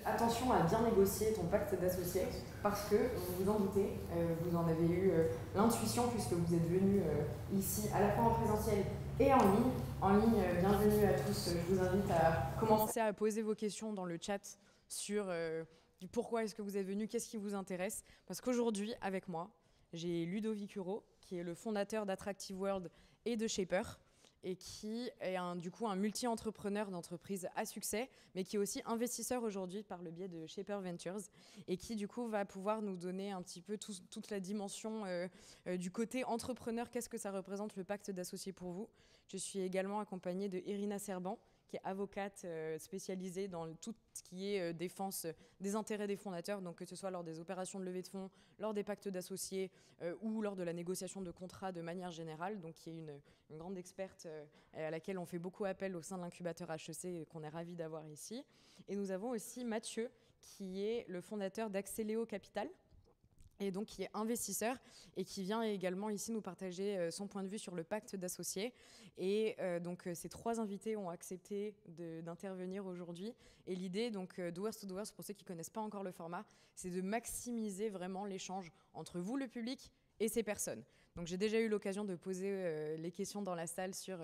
Attention à bien négocier ton pacte d'associés parce que, vous vous en doutez, vous en avez eu l'intuition puisque vous êtes venus ici à la fois en présentiel et en ligne. En ligne, bienvenue à tous. Je vous invite à commencer à poser vos questions dans le chat sur pourquoi est-ce que vous êtes venus, qu'est-ce qui vous intéresse. Parce qu'aujourd'hui, avec moi, j'ai Ludovic Huro, qui est le fondateur d'Attractive World et de Shaper, et qui est du coup un multi-entrepreneur d'entreprise à succès, mais qui est aussi investisseur aujourd'hui par le biais de Shaper Ventures, et qui du coup va pouvoir nous donner un petit peu toute la dimension du côté entrepreneur, qu'est-ce que ça représente le pacte d'associés pour vous. Je suis également accompagnée de Irina Serban, qui est avocate spécialisée dans tout ce qui est défense des intérêts des fondateurs, donc que ce soit lors des opérations de levée de fonds, lors des pactes d'associés ou lors de la négociation de contrats de manière générale, donc qui est une grande experte à laquelle on fait beaucoup appel au sein de l'incubateur HEC et qu'on est ravis d'avoir ici. Et nous avons aussi Mathieu, qui est le fondateur d'Axeléo Capital, et donc qui est investisseur et qui vient également ici nous partager son point de vue sur le pacte d'associés. Et donc ces trois invités ont accepté d'intervenir aujourd'hui. Et l'idée, donc Doers to Doers, pour ceux qui ne connaissent pas encore le format, c'est de maximiser vraiment l'échange entre vous, le public, et ces personnes. Donc j'ai déjà eu l'occasion de poser les questions dans la salle sur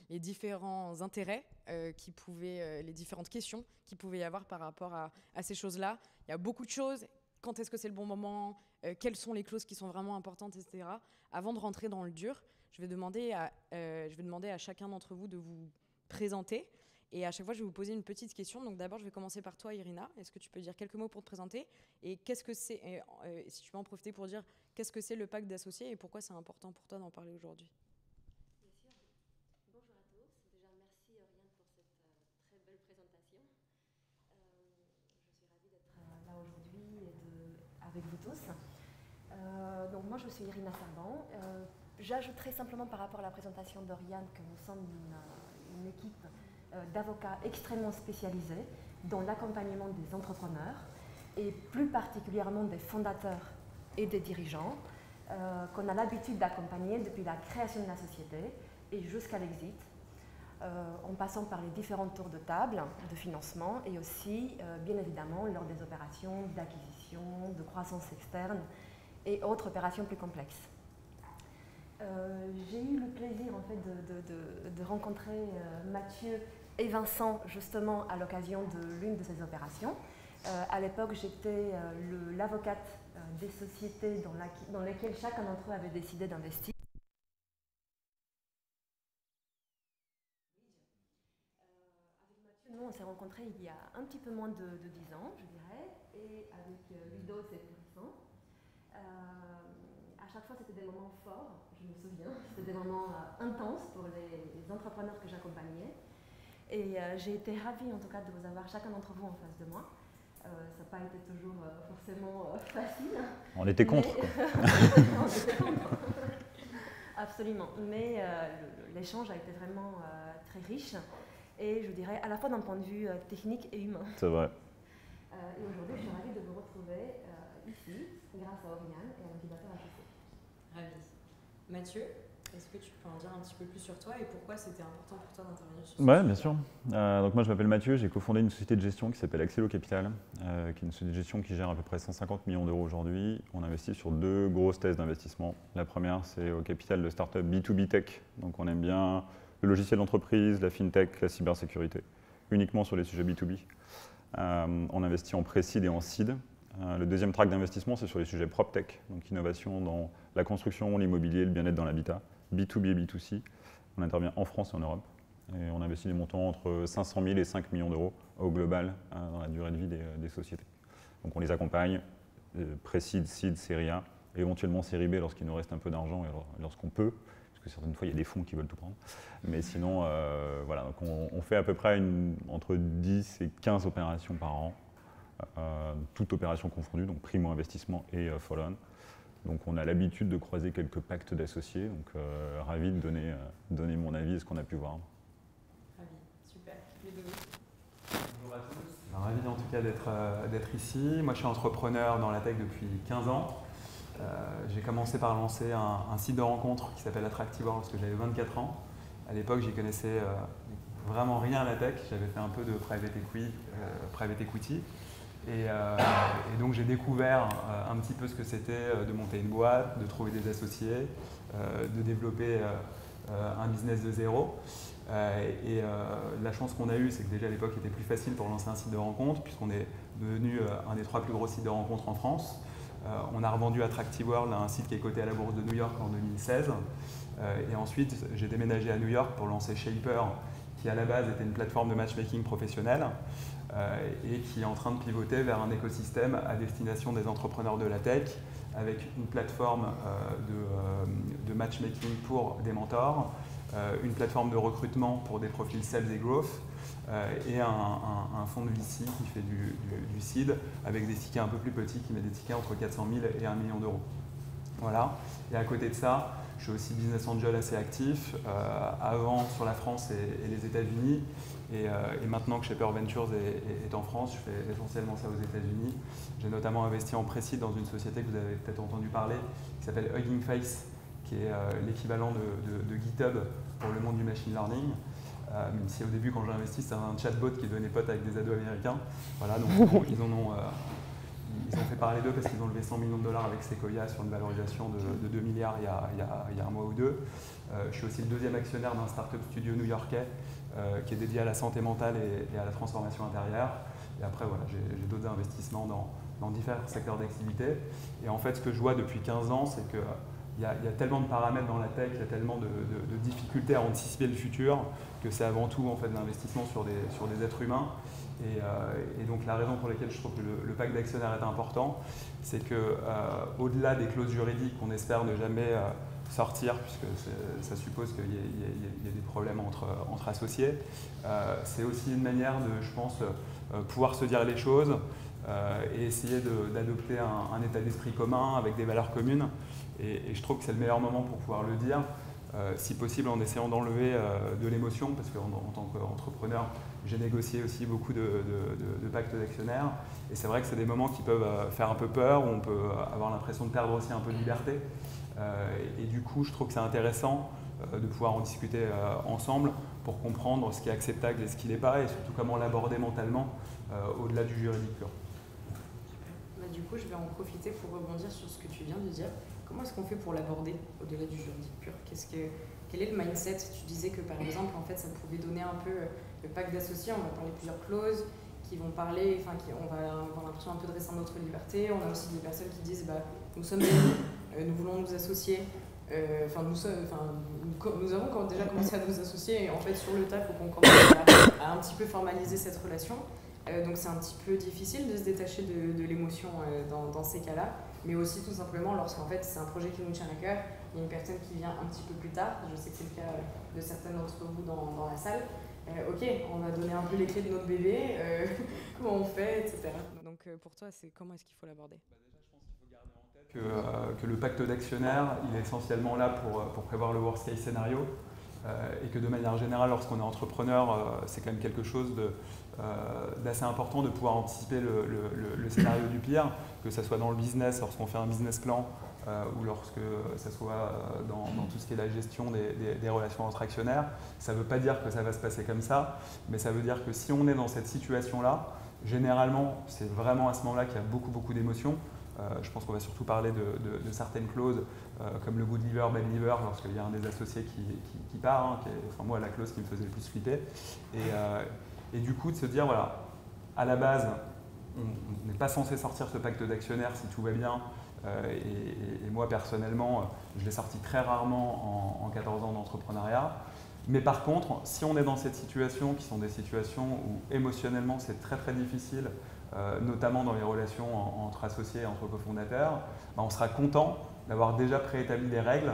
les différents intérêts les différentes questions qu'il pouvait y avoir par rapport à ces choses-là. Il y a beaucoup de choses. Quand est-ce que c'est le bon moment, quelles sont les clauses qui sont vraiment importantes, etc. Avant de rentrer dans le dur, je vais demander à chacun d'entre vous de vous présenter. Et à chaque fois, je vais vous poser une petite question. Donc d'abord, je vais commencer par toi, Irina. Est-ce que tu peux dire quelques mots pour te présenter? Et qu'est-ce que c'est, si tu peux en profiter pour dire qu'est-ce que c'est le pacte d'associés et pourquoi c'est important pour toi d'en parler aujourd'hui? Bien sûr. Bonjour à tous. Déjà, merci Oriane pour cette très belle présentation. Je suis ravie d'être là aujourd'hui avec vous tous. Donc moi, je suis Irina Serban. J'ajouterai simplement par rapport à la présentation d'Oriane que nous sommes une équipe d'avocats extrêmement spécialisés dans l'accompagnement des entrepreneurs et plus particulièrement des fondateurs et des dirigeants qu'on a l'habitude d'accompagner depuis la création de la société et jusqu'à l'exit, en passant par les différents tours de table de financement et aussi, bien évidemment, lors des opérations d'acquisition, de croissance externe et autres opérations plus complexes. J'ai eu le plaisir en fait de rencontrer Mathieu et Vincent justement à l'occasion de l'une de ces opérations. À l'époque, j'étais l'avocate des sociétés dans lesquelles chacun d'entre eux avait décidé d'investir. Avec Mathieu, nous, on s'est rencontrés il y a un petit peu moins de 10 ans, je dirais, et avec Ludo, c'est plus récent. À chaque fois, c'était des moments forts, je me souviens. C'était des moments intenses pour les entrepreneurs que j'accompagnais. Et j'ai été ravie, en tout cas, de vous avoir chacun d'entre vous en face de moi. Ça n'a pas été toujours forcément facile. On était contre. On était contre. Absolument. Mais l'échange a été vraiment très riche. Et je dirais à la fois d'un point de vue technique et humain. C'est vrai. Et aujourd'hui, je suis ravie de vous retrouver ici, grâce à Oriane et à l'incubateur HEC. Ravie. Mathieu, est-ce que tu peux en dire un petit peu plus sur toi et pourquoi c'était important pour toi d'intervenir sur ce Ouais, sujet? bien sûr. Donc moi, je m'appelle Mathieu, j'ai cofondé une société de gestion qui s'appelle Axeléo Capital, qui est une société de gestion qui gère à peu près 150 millions d'euros aujourd'hui. On investit sur deux grosses thèses d'investissement. La première, c'est au capital de start-up B2B Tech. Donc on aime bien le logiciel d'entreprise, la fintech, la cybersécurité, uniquement sur les sujets B2B. On investit en pré-seed et en seed. Le deuxième track d'investissement, c'est sur les sujets PropTech, donc innovation dans la construction, l'immobilier, le bien-être dans l'habitat, B2B et B2C. On intervient en France et en Europe. Et on investit des montants entre 500 000 et 5 millions d'euros au global dans la durée de vie des sociétés. Donc on les accompagne, pré-seed, seed, série A, éventuellement série B lorsqu'il nous reste un peu d'argent et lorsqu'on peut, parce que certaines fois il y a des fonds qui veulent tout prendre. Mais sinon, voilà, donc on fait à peu près entre 10 et 15 opérations par an, toutes opérations confondues, donc primo-investissement et follow-on. Donc on a l'habitude de croiser quelques pactes d'associés, donc ravi de donner mon avis et ce qu'on a pu voir. Ravi, super. Ludovic. Bonjour à tous. Ravi en tout cas d'être ici. Moi je suis entrepreneur dans la tech depuis 15 ans. J'ai commencé par lancer un site de rencontre qui s'appelle Attractive World parce que j'avais 24 ans. À l'époque j'y connaissais vraiment rien à la tech. J'avais fait un peu de private equity. Et donc j'ai découvert un petit peu ce que c'était de monter une boîte, de trouver des associés, de développer un business de zéro. La chance qu'on a eue, c'est que déjà à l'époque, il était plus facile pour lancer un site de rencontre, puisqu'on est devenu un des 3 plus gros sites de rencontre en France. On a revendu Attractive World, un site qui est coté à la bourse de New York en 2016. Et ensuite, j'ai déménagé à New York pour lancer Shaper, qui à la base était une plateforme de matchmaking professionnel et qui est en train de pivoter vers un écosystème à destination des entrepreneurs de la tech, avec une plateforme de matchmaking pour des mentors, une plateforme de recrutement pour des profils sales et growth, et un fonds de VC qui fait du seed avec des tickets un peu plus petits, qui met des tickets entre 400 000 et 1 million d'euros. Voilà. Et à côté de ça, je suis aussi business angel assez actif, avant sur la France et les États-Unis. Et maintenant que Shaper Ventures est en France, je fais essentiellement ça aux États-Unis. J'ai notamment investi en précide dans une société que vous avez peut-être entendu parler, qui s'appelle Hugging Face, qui est l'équivalent de GitHub pour le monde du machine learning. Même si au début, quand j'ai investi, c'était un chatbot qui devenait pote avec des ados américains. Voilà, donc ils ont fait parler d'eux parce qu'ils ont levé 100 millions de dollars avec Sequoia sur une valorisation de 2 milliards il y a un mois ou deux. Je suis aussi le 2e actionnaire d'un startup studio new-yorkais qui est dédié à la santé mentale et à la transformation intérieure. Et après, voilà, j'ai d'autres investissements dans différents secteurs d'activité. Et en fait, ce que je vois depuis 15 ans, c'est que il y a tellement de paramètres dans la tech, il y a tellement de difficultés à anticiper le futur que c'est avant tout en fait, de l'investissement sur des êtres humains. Et donc la raison pour laquelle je trouve que le pacte d'actionnaires est important, c'est qu'au-delà des clauses juridiques qu'on espère ne jamais sortir, puisque ça suppose qu'il y ait des problèmes entre associés, c'est aussi une manière de, je pense, pouvoir se dire les choses et essayer d'adopter un état d'esprit commun avec des valeurs communes. Et je trouve que c'est le meilleur moment pour pouvoir le dire, si possible en essayant d'enlever de l'émotion, parce qu'en tant qu'entrepreneur, j'ai négocié aussi beaucoup de pactes d'actionnaires. Et c'est vrai que c'est des moments qui peuvent faire un peu peur, où on peut avoir l'impression de perdre aussi un peu de liberté. Et du coup, je trouve que c'est intéressant de pouvoir en discuter ensemble pour comprendre ce qui est acceptable et ce qui n'est pas, et surtout comment l'aborder mentalement au-delà du juridique pur. Du coup, je vais en profiter pour rebondir sur ce que tu viens de dire. Comment est-ce qu'on fait pour l'aborder au-delà du juridique pur? Quel est le mindset? Tu disais que par exemple, en fait, ça pouvait donner un peu le pacte d'associés. On va parler de plusieurs clauses qui vont parler, on va avoir l'impression un peu de restreindre notre liberté. On a aussi des personnes qui disent nous sommes amis, nous voulons nous associer. Nous avons déjà commencé à nous associer et en fait, sur le tas, il faut qu'on commence à un petit peu formaliser cette relation. Donc c'est un petit peu difficile de se détacher de l'émotion dans ces cas-là, mais aussi tout simplement lorsqu'en fait c'est un projet qui nous tient à cœur, il y a une personne qui vient un petit peu plus tard, je sais que c'est le cas de certains d'entre vous dans la salle. Ok, on a donné un peu les clés de notre bébé, comment on fait, etc. Donc pour toi, comment est-ce qu'il faut l'aborder? Que le pacte d'actionnaires, il est essentiellement là pour prévoir le worst case scénario et que de manière générale, lorsqu'on est entrepreneur, c'est quand même quelque chose d'assez important de pouvoir anticiper le scénario du pire, que ce soit dans le business, lorsqu'on fait un business plan ou lorsque ça soit dans tout ce qui est la gestion des relations entre actionnaires. Ça ne veut pas dire que ça va se passer comme ça, mais ça veut dire que si on est dans cette situation-là, généralement, c'est vraiment à ce moment-là qu'il y a beaucoup d'émotions. Je pense qu'on va surtout parler de certaines clauses comme le good liver, bad liver, lorsqu'il y a un des associés qui part, qui est moi la clause qui me faisait le plus flipper. Et du coup de se dire, voilà, à la base, on n'est pas censé sortir ce pacte d'actionnaires si tout va bien. Et moi personnellement, je l'ai sorti très rarement en 14 ans d'entrepreneuriat. Mais par contre, si on est dans cette situation, qui sont des situations où émotionnellement c'est très difficile, notamment dans les relations entre associés et entre cofondateurs, on sera content d'avoir déjà préétabli les règles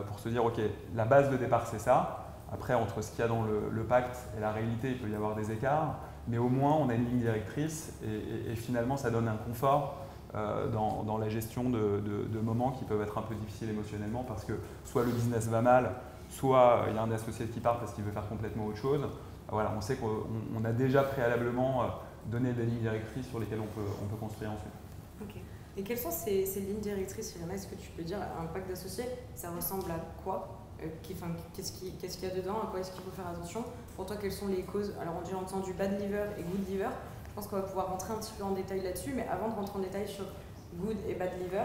pour se dire, ok, la base de départ c'est ça. Après, entre ce qu'il y a dans le pacte et la réalité, il peut y avoir des écarts, mais au moins on a une ligne directrice et finalement ça donne un confort dans la gestion de moments qui peuvent être un peu difficiles émotionnellement parce que soit le business va mal, soit il y a un associé qui part parce qu'il veut faire complètement autre chose. Voilà, on sait qu'on a déjà préalablement donné des lignes directrices sur lesquelles on peut construire ensuite. Ok. Et quelles sont ces lignes directrices, Irina? Est-ce que tu peux dire un pacte d'associés, ça ressemble à quoi? Qu'est-ce qu'il y a dedans? À quoi est-ce qu'il faut faire attention? Pour toi, quelles sont les causes? Alors on dit entendu bad liver et good liver. Je pense qu'on va pouvoir rentrer un petit peu en détail là-dessus, mais avant de rentrer en détail sur Good et Bad Liver,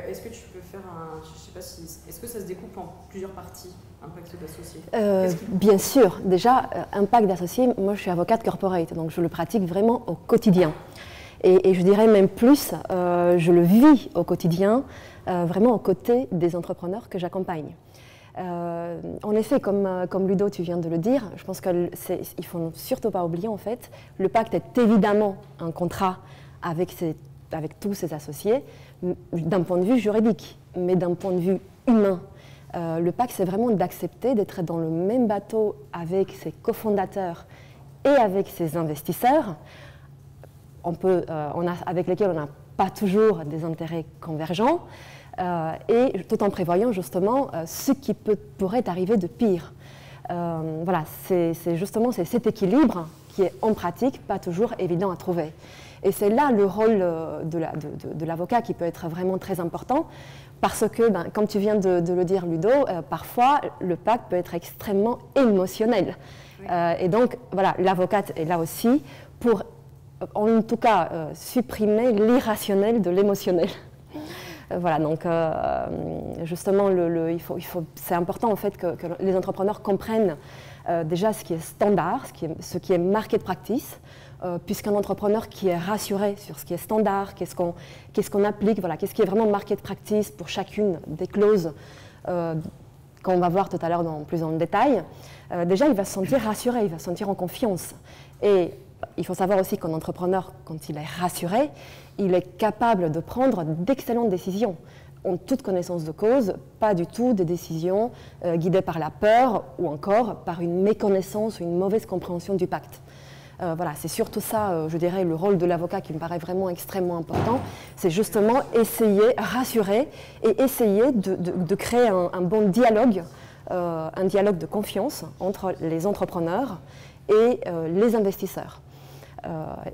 est-ce que tu peux faire je sais pas si, est-ce que ça se découpe en plusieurs parties, un pacte d'associés? Bien sûr. Déjà, un pacte d'associés, moi je suis avocate corporate, donc je le pratique vraiment au quotidien. Et je dirais même plus, je le vis au quotidien, vraiment aux côtés des entrepreneurs que j'accompagne. En effet, comme Ludo, tu viens de le dire, je pense qu'il ne faut surtout pas oublier en fait, le pacte est évidemment un contrat avec tous ses associés, d'un point de vue juridique, mais d'un point de vue humain. Le pacte, c'est vraiment d'accepter d'être dans le même bateau avec ses cofondateurs et avec ses investisseurs, avec lesquels on n'a pas toujours des intérêts convergents, et tout en prévoyant justement ce qui pourrait arriver de pire. Voilà, c'est justement cet équilibre qui est en pratique pas toujours évident à trouver. Et c'est là le rôle de l'avocat qui peut être vraiment très important, parce que, comme tu viens de le dire Ludo, parfois le pacte peut être extrêmement émotionnel. Oui. Et donc, voilà, l'avocate est là aussi pour, en tout cas, supprimer l'irrationnel de l'émotionnel. Voilà, donc justement, c'est important en fait que les entrepreneurs comprennent déjà ce qui est standard, ce qui est market practice, puisqu'un entrepreneur qui est rassuré sur ce qui est standard, qu'est-ce qu'on applique, voilà, qu'est-ce qui est vraiment market practice pour chacune des clauses qu'on va voir tout à l'heure plus en détail, déjà il va se sentir rassuré, il va se sentir en confiance. Et il faut savoir aussi qu'un entrepreneur, quand il est rassuré, il est capable de prendre d'excellentes décisions, en toute connaissance de cause, pas du tout des décisions guidées par la peur ou encore par une méconnaissance ou une mauvaise compréhension du pacte. Voilà, c'est surtout ça, je dirais, le rôle de l'avocat qui me paraît vraiment extrêmement important, c'est justement essayer, rassurer et essayer de créer un bon dialogue, un dialogue de confiance entre les entrepreneurs et les investisseurs.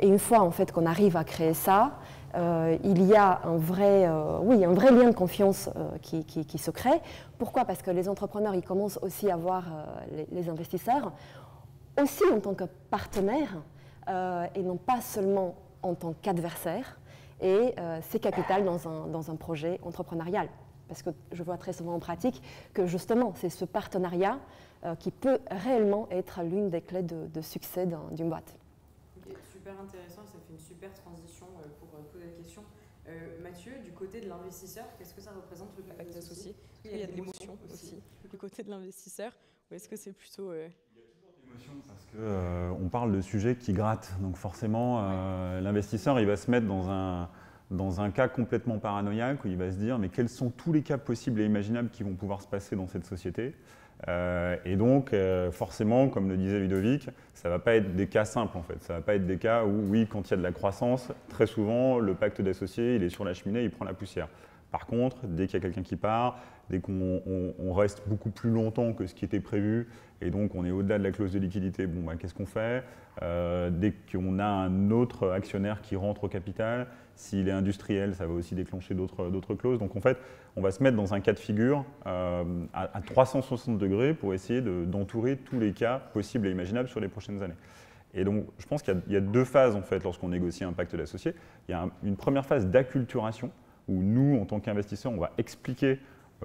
Et une fois en fait qu'on arrive à créer ça, il y a un vrai lien de confiance qui se crée. Pourquoi? Parce que les entrepreneurs, ils commencent aussi à voir les investisseurs aussi en tant que partenaires et non pas seulement en tant qu'adversaires. Et c'est capital dans un projet entrepreneurial. Parce que je vois très souvent en pratique que justement, c'est ce partenariat qui peut réellement être l'une des clés de succès d'une boîte. Okay, super intéressant, ça fait une super transition pour poser la question. Mathieu, du côté de l'investisseur, qu'est-ce que ça représente le pacte d'associés? Il y a de l'émotion aussi du côté de l'investisseur, ou est-ce que c'est plutôt... Il y a toujours de l'émotion parce qu'on parle de sujets qui grattent, donc forcément l'investisseur il va se mettre dans un cas complètement paranoïaque où il va se dire mais quels sont tous les cas possibles et imaginables qui vont pouvoir se passer dans cette société. Et donc, forcément, comme le disait Ludovic, ça ne va pas être des cas simples en fait. Ça ne va pas être des cas où, oui, quand il y a de la croissance, très souvent, le pacte d'associés, il est sur la cheminée, il prend la poussière. Par contre, dès qu'il y a quelqu'un qui part, dès qu'on reste beaucoup plus longtemps que ce qui était prévu, et donc on est au-delà de la clause de liquidité, bon, qu'est-ce qu'on fait? Dès qu'on a un autre actionnaire qui rentre au capital, s'il est industriel, ça va aussi déclencher d'autres clauses. Donc en fait, on va se mettre dans un cas de figure à 360 degrés pour essayer d'entourer tous les cas possibles et imaginables sur les prochaines années. Et donc, je pense qu'il y a deux phases en fait lorsqu'on négocie un pacte d'associés. Il y a une première phase d'acculturation où nous, en tant qu'investisseurs, on va expliquer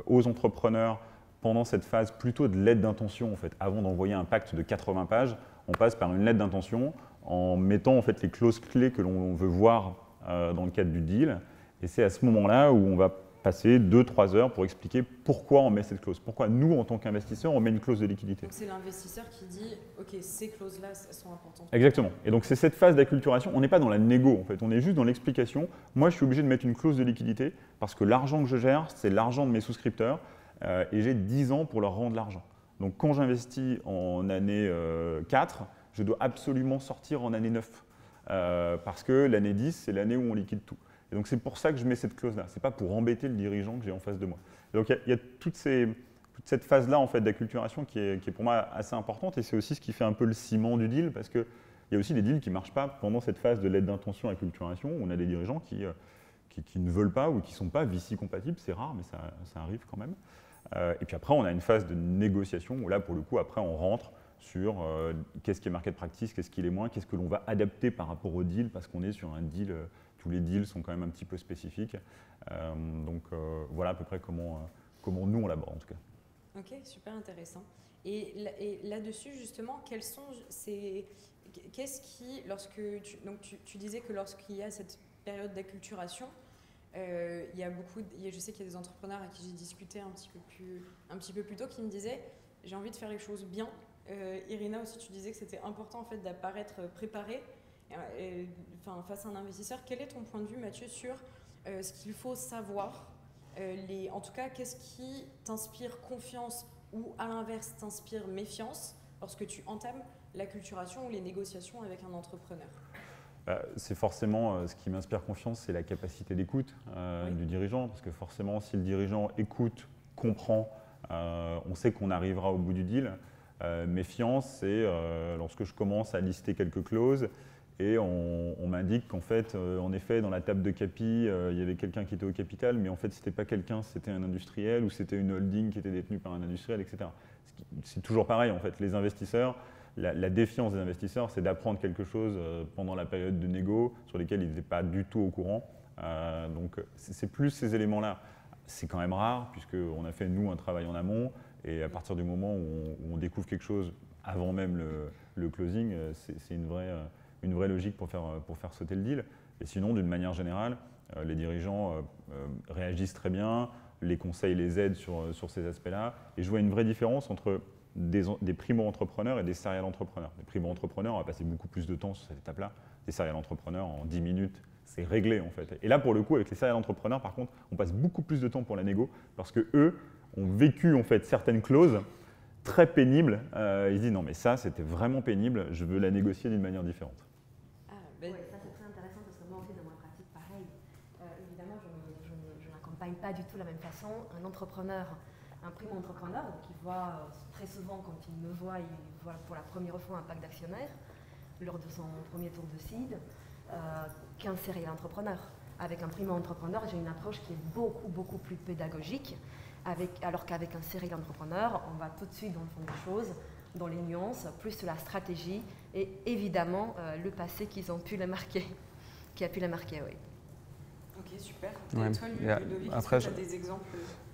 aux entrepreneurs pendant cette phase plutôt de lettre d'intention en fait. Avant d'envoyer un pacte de 80 pages, on passe par une lettre d'intention en mettant en fait les clauses clés que l'on veut voir dans le cadre du deal. Et c'est à ce moment-là où on va passer 2-3 heures pour expliquer pourquoi on met cette clause. Pourquoi nous, en tant qu'investisseurs, on met une clause de liquidité. Donc c'est l'investisseur qui dit « Ok, ces clauses-là, elles sont importantes ». Exactement. Et donc c'est cette phase d'acculturation. On n'est pas dans la négo, en fait. On est juste dans l'explication. Moi, je suis obligé de mettre une clause de liquidité parce que l'argent que je gère, c'est l'argent de mes souscripteurs et j'ai 10 ans pour leur rendre l'argent. Donc quand j'investis en année 4, je dois absolument sortir en année 9 parce que l'année 10, c'est l'année où on liquide tout. Et donc c'est pour ça que je mets cette clause-là. Ce n'est pas pour embêter le dirigeant que j'ai en face de moi. Et donc il y a toute cette phase-là en fait, d'acculturation qui est pour moi assez importante et c'est aussi ce qui fait un peu le ciment du deal parce qu'il y a aussi des deals qui ne marchent pas pendant cette phase de lettre d'intention acculturation où on a des dirigeants qui ne veulent pas ou qui ne sont pas VC compatibles. C'est rare, mais ça arrive quand même. Et puis après, on a une phase de négociation où là, pour le coup, après, on rentre sur qu'est-ce qui est market practice, qu'est-ce qui l'est moins, qu'est-ce que l'on va adapter par rapport au deal, parce qu'on est sur un deal, tous les deals sont quand même un petit peu spécifiques. Donc voilà à peu près comment nous on l'aborde en tout cas. Ok, super intéressant. Et là-dessus, justement, qu'est-ce qui, tu disais que lorsqu'il y a cette période d'acculturation, il y a je sais qu'il y a des entrepreneurs à qui j'ai discuté un petit peu plus tôt qui me disaient j'ai envie de faire les choses bien. Irina aussi, tu disais que c'était important en fait d'apparaître préparé face à un investisseur. Quel est ton point de vue, Mathieu, sur ce qu'il faut savoir en tout cas, qu'est-ce qui t'inspire confiance ou à l'inverse t'inspire méfiance lorsque tu entames l'acculturation ou les négociations avec un entrepreneur? C'est forcément ce qui m'inspire confiance, c'est la capacité d'écoute du dirigeant, parce que forcément si le dirigeant écoute, comprend, on sait qu'on arrivera au bout du deal. Méfiance, c'est lorsque je commence à lister quelques clauses et on m'indique qu'en fait, en effet, dans la table de capi, il y avait quelqu'un qui était au capital, mais en fait, c'était pas quelqu'un, c'était un industriel ou c'était une holding qui était détenue par un industriel, etc. C'est toujours pareil, en fait. Les investisseurs, la défiance des investisseurs, c'est d'apprendre quelque chose pendant la période de négo sur lesquels ils n'étaient pas du tout au courant. Donc, c'est plus ces éléments-là. C'est quand même rare, puisqu'on a fait, nous, un travail en amont, et à partir du moment où on découvre quelque chose avant même le closing, c'est une vraie logique pour faire sauter le deal. Et sinon, d'une manière générale, les dirigeants réagissent très bien, les conseils les aident sur ces aspects-là. Et je vois une vraie différence entre des primo-entrepreneurs et des serial entrepreneurs. Les primo-entrepreneurs, on va passer beaucoup plus de temps sur cette étape-là. Les serial entrepreneurs, en 10 minutes, c'est réglé en fait. Et là, pour le coup, avec les serial entrepreneurs, par contre, on passe beaucoup plus de temps pour la négo parce qu'eux ont vécu en fait certaines clauses très pénibles. Ils disent non mais ça, c'était vraiment pénible, je veux la négocier d'une manière différente. Oui, ça c'est très intéressant parce que moi aussi dans ma pratique, pareil. Évidemment, je n'accompagne pas du tout de la même façon un entrepreneur, un primo-entrepreneur qui voit très souvent quand il me voit, il voit pour la première fois un pack d'actionnaires lors de son premier tour de seed qu'un serial entrepreneur. Avec un primo-entrepreneur, j'ai une approche qui est beaucoup plus pédagogique, alors qu'avec un serial entrepreneur, on va tout de suite dans le fond des choses, dans les nuances, plus sur la stratégie et évidemment le passé qui a pu la marquer, oui. Ok, super. Ouais. Et toi, Ludovic, est-ce que tu as des exemples?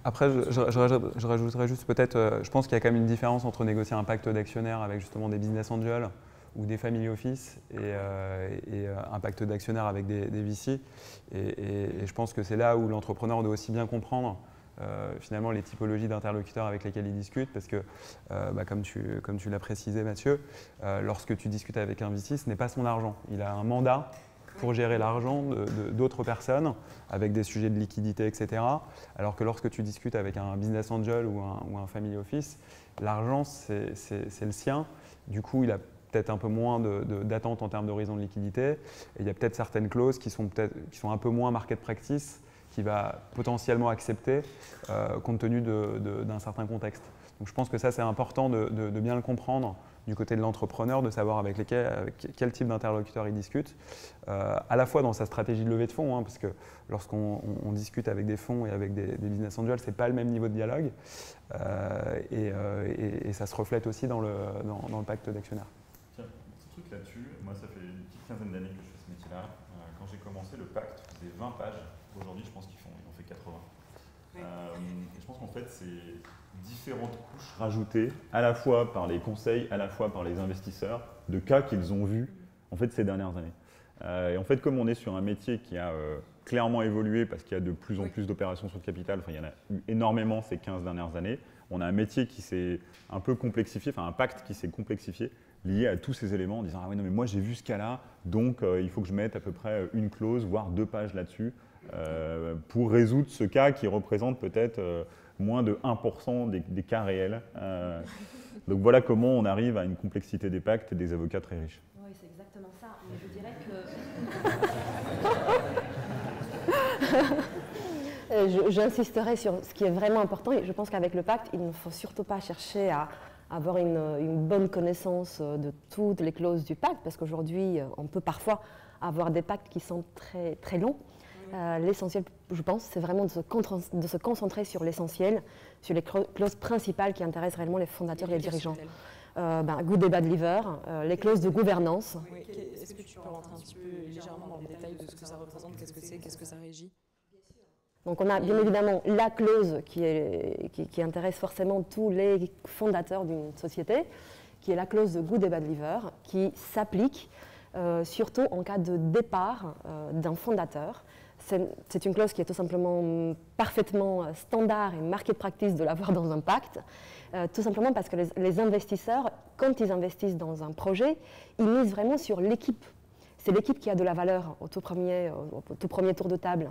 Après, je rajouterais juste peut-être, je pense qu'il y a quand même une différence entre négocier un pacte d'actionnaires avec justement des business angels ou des family office et un pacte d'actionnaires avec des VC. Et je pense que c'est là où l'entrepreneur doit aussi bien comprendre finalement les typologies d'interlocuteurs avec lesquels il discute, parce que comme tu l'as précisé Mathieu, lorsque tu discutes avec un VC, ce n'est pas son argent. Il a un mandat pour gérer l'argent d'autres personnes avec des sujets de liquidité, etc. Alors que lorsque tu discutes avec un business angel ou un family office, l'argent c'est le sien. Du coup, il a peut-être un peu moins d'attente en termes d'horizon de liquidité. Et il y a peut-être certaines clauses qui sont un peu moins market practice qu'il va potentiellement accepter compte tenu d'un certain contexte. Donc je pense que ça c'est important de bien le comprendre du côté de l'entrepreneur, de savoir avec quel type d'interlocuteur il discute, à la fois dans sa stratégie de levée de fonds, parce que lorsqu'on discute avec des fonds et avec des business angels, ce n'est pas le même niveau de dialogue, et ça se reflète aussi dans le pacte d'actionnaires. Tiens, petit truc là-dessus, moi ça fait une petite quinzaine d'années que je fais ce métier-là. Quand j'ai commencé, le pacte faisait 20 pages. Aujourd'hui, je pense qu'ils en fait 80. Oui. Et je pense qu'en fait, c'est différentes couches rajoutées à la fois par les conseils, à la fois par les investisseurs, de cas qu'ils ont vus en fait, ces dernières années. Et en fait, comme on est sur un métier qui a clairement évolué parce qu'il y a de plus en plus d'opérations sur le capital, enfin, il y en a eu énormément ces 15 dernières années, on a un métier qui s'est un peu complexifié, enfin un pacte qui s'est complexifié, lié à tous ces éléments en disant « Ah oui, non, mais moi j'ai vu ce cas-là, donc il faut que je mette à peu près une clause, voire 2 pages là-dessus, pour résoudre ce cas qui représente peut-être moins de 1% des cas réels. » Donc voilà comment on arrive à une complexité des pactes et des avocats très riches. Oui, c'est exactement ça. Mais je dirais que j'insisterai sur ce qui est vraiment important. Et je pense qu'avec le pacte, il ne faut surtout pas chercher à avoir une bonne connaissance de toutes les clauses du pacte, parce qu'aujourd'hui, on peut parfois avoir des pactes qui sont très, très longs. L'essentiel, je pense, c'est vraiment de se concentrer sur l'essentiel, sur les clauses principales qui intéressent réellement les fondateurs et les dirigeants. Good et bad liver, les clauses de gouvernance. Oui. Est-ce que tu peux rentrer un petit peu légèrement dans le détail de ce que ça représente, qu'est-ce que c'est, qu'est-ce que ça régit? Donc on a bien évidemment la clause qui intéresse forcément tous les fondateurs d'une société, qui est la clause de good et bad liver, qui s'applique surtout en cas de départ d'un fondateur. C'est une clause qui est tout simplement parfaitement standard et marquée de practice de l'avoir dans un pacte, tout simplement parce que les investisseurs, quand ils investissent dans un projet, ils misent vraiment sur l'équipe. C'est l'équipe qui a de la valeur au tout premier tour de table.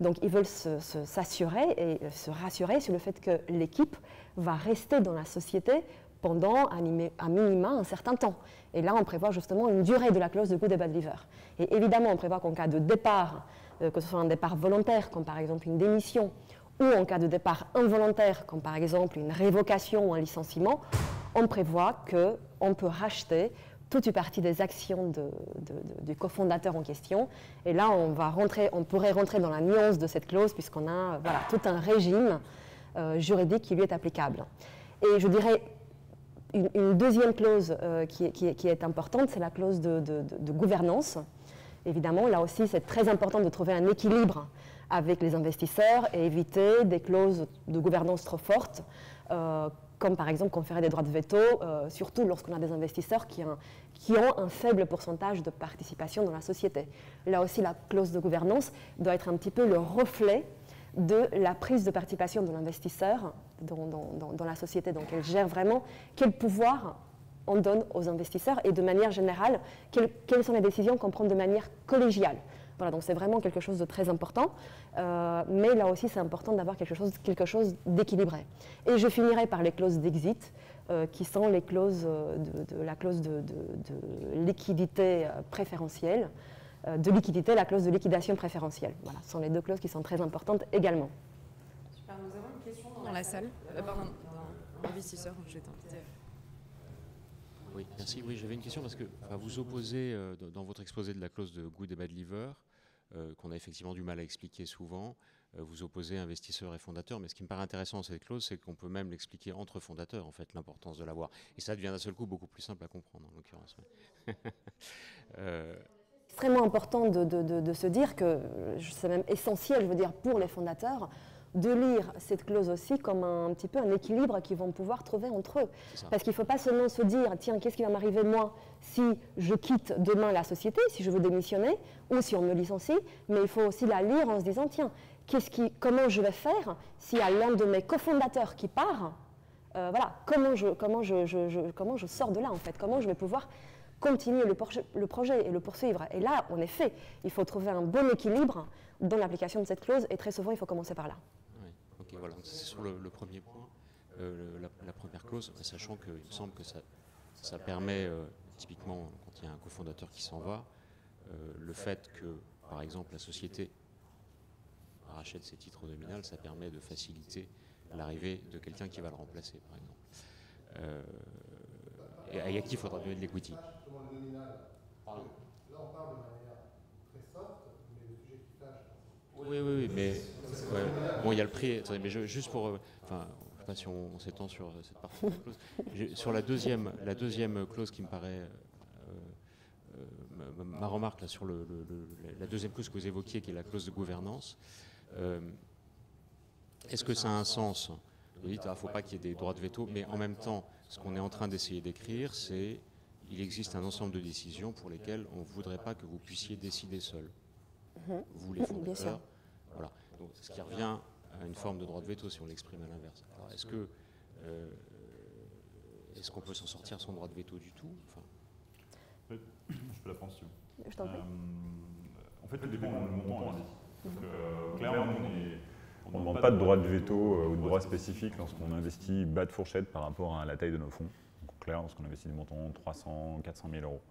Donc ils veulent s'assurer et se rassurer sur le fait que l'équipe va rester dans la société pendant un minima un certain temps. Et là, on prévoit justement une durée de la clause de good et bad liver. Et évidemment, on prévoit qu'en cas de départ, que ce soit un départ volontaire, comme par exemple une démission, ou en cas de départ involontaire, comme par exemple une révocation ou un licenciement, on prévoit qu'on peut racheter toute une partie des actions du cofondateur en question. Et là, on pourrait rentrer dans la nuance de cette clause, puisqu'on a tout un régime juridique qui lui est applicable. Et je dirais, une deuxième clause qui est importante, c'est la clause de gouvernance. Évidemment, là aussi, c'est très important de trouver un équilibre avec les investisseurs et éviter des clauses de gouvernance trop fortes, comme par exemple conférer des droits de veto, surtout lorsqu'on a des investisseurs qui ont un faible pourcentage de participation dans la société. Là aussi, la clause de gouvernance doit être un petit peu le reflet de la prise de participation de l'investisseur dans la société. Donc elle gère vraiment quel pouvoir on donne aux investisseurs et de manière générale, quelles sont les décisions qu'on prend de manière collégiale. Voilà, donc c'est vraiment quelque chose de très important, mais là aussi c'est important d'avoir quelque chose d'équilibré. Et je finirai par les clauses d'exit, qui sont les clauses la clause de liquidité préférentielle, la clause de liquidation préférentielle. Voilà, ce sont les deux clauses qui sont très importantes également. Super, nous avons une question dans la salle. Pardon, investisseur, je vais t'inviter. Oui, merci. Oui, j'avais une question parce que vous opposez dans votre exposé de la clause de good et bad liver, qu'on a effectivement du mal à expliquer souvent, vous opposez investisseurs et fondateurs, mais ce qui me paraît intéressant dans cette clause, c'est qu'on peut même l'expliquer entre fondateurs, en fait, l'importance de l'avoir. Et ça devient d'un seul coup beaucoup plus simple à comprendre, en l'occurrence. Extrêmement important de se dire que c'est même essentiel, je veux dire, pour les fondateurs, de lire cette clause aussi comme un petit peu un équilibre qu'ils vont pouvoir trouver entre eux. Parce qu'il ne faut pas seulement se dire, tiens, qu'est-ce qui va m'arriver moi si je quitte demain la société, si je veux démissionner, ou si on me licencie, mais il faut aussi la lire en se disant, tiens, comment je vais faire s'il y a l'un de mes cofondateurs qui part, comment je sors de là en fait, comment je vais pouvoir continuer le projet et le poursuivre. Et là, en effet, il faut trouver un bon équilibre dans l'application de cette clause, et très souvent, il faut commencer par là. Oui, ok, voilà, c'est sur le premier point, la première clause, sachant qu'il me semble que ça permet, typiquement, quand il y a un cofondateur qui s'en va, le fait que, par exemple, la société rachète ses titres nominaux, ça permet de faciliter l'arrivée de quelqu'un qui va le remplacer, par exemple. Et à qui il faudra donner de l'equity. Pardon ? Là, on parle de manière très soft, mais le sujet qui fâche. Oui, mais bon, il y a le prix. Attendez, mais juste pour, je ne sais pas si on s'étend sur cette partie de la clause. Sur la deuxième clause qui me paraît, ma remarque là sur la deuxième clause que vous évoquiez, qui est la clause de gouvernance. Est-ce que ça a un sens ? Vous dites, il ne faut pas qu'il y ait des droits de veto, mais en même temps, ce qu'on est en train d'essayer d'écrire, c'est qu'il existe un ensemble de décisions pour lesquelles on ne voudrait pas que vous puissiez décider seul. Vous, les fondateurs. Voilà. Donc, ce qui revient à une forme de droit de veto, si on l'exprime à l'inverse. Alors, est-ce qu'on peut s'en sortir sans droit de veto du tout ? Je peux la prendre, si tu veux. Je t'en prie. En fait, tout dépend du montant investi. Clairement, on ne demande pas de droit de veto ou de droit spécifique lorsqu'on investit bas de fourchette par rapport à la taille de nos fonds. Donc, clair, lorsqu'on investit des montants de 300, 400 000 euros.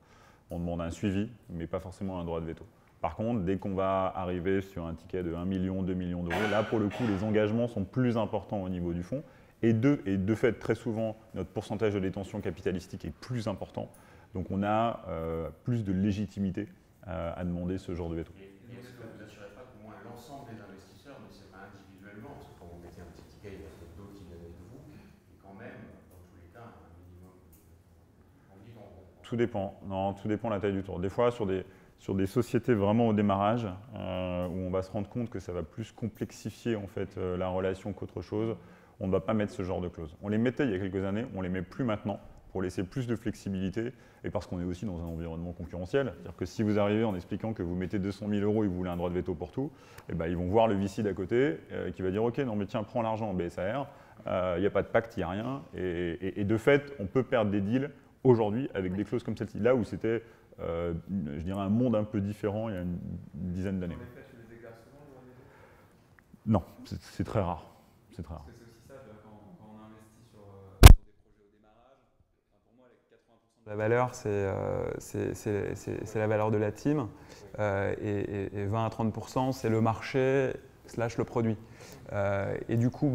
On demande un suivi, mais pas forcément un droit de veto. Par contre, dès qu'on va arriver sur un ticket de 1 million, 2 millions d'euros, là, pour le coup, les engagements sont plus importants au niveau du fonds. Et de fait, très souvent, notre pourcentage de détention capitalistique est plus important. Donc, on a plus de légitimité à demander ce genre de veto. Est-ce que vous n'assurez pas qu'au moins tout dépend. Non, tout dépend de la taille du tour. Des fois, sur des sociétés vraiment au démarrage, où on va se rendre compte que ça va plus complexifier en fait, la relation qu'autre chose, on ne va pas mettre ce genre de clause. On les mettait il y a quelques années, on ne les met plus maintenant pour laisser plus de flexibilité et parce qu'on est aussi dans un environnement concurrentiel. C'est-à-dire que si vous arrivez en expliquant que vous mettez 200 000 € et vous voulez un droit de veto pour tout, eh ben, ils vont voir le VC d'à côté qui va dire « Ok, non mais tiens, prends l'argent en BSAR, il n'y a pas de pacte, il n'y a rien. » Et de fait, on peut perdre des deals aujourd'hui avec des clauses comme celle-ci. Là où c'était, je dirais, un monde un peu différent il y a une dizaine d'années. Non, c'est très rare. C'est très rare. Parce que c'est aussi ça, quand on investit sur des projets au démarrage, pour moi, les 80% de la valeur, c'est la valeur de la team, et 20 à 30%, c'est le marché / le produit. Et du coup,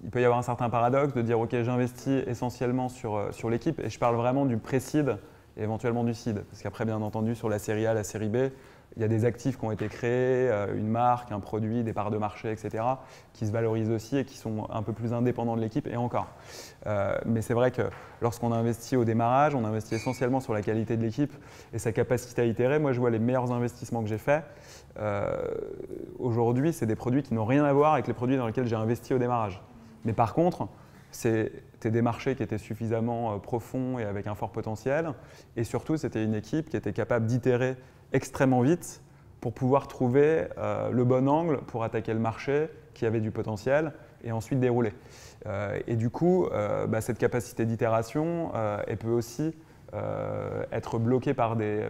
il peut y avoir un certain paradoxe de dire « Ok, j'investis essentiellement sur l'équipe » et je parle vraiment du pré-seed et éventuellement du seed. Parce qu'après, bien entendu, sur la série A, la série B, il y a des actifs qui ont été créés, une marque, un produit, des parts de marché, etc., qui se valorisent aussi et qui sont un peu plus indépendants de l'équipe et encore. Mais c'est vrai que lorsqu'on investit au démarrage, on investit essentiellement sur la qualité de l'équipe et sa capacité à itérer. Moi, je vois les meilleurs investissements que j'ai faits. Aujourd'hui, c'est des produits qui n'ont rien à voir avec les produits dans lesquels j'ai investi au démarrage. Mais par contre, c'était des marchés qui étaient suffisamment profonds et avec un fort potentiel. Et surtout, c'était une équipe qui était capable d'itérer extrêmement vite pour pouvoir trouver le bon angle pour attaquer le marché qui avait du potentiel et ensuite dérouler. Et du coup, cette capacité d'itération, elle peut aussi être bloquée par des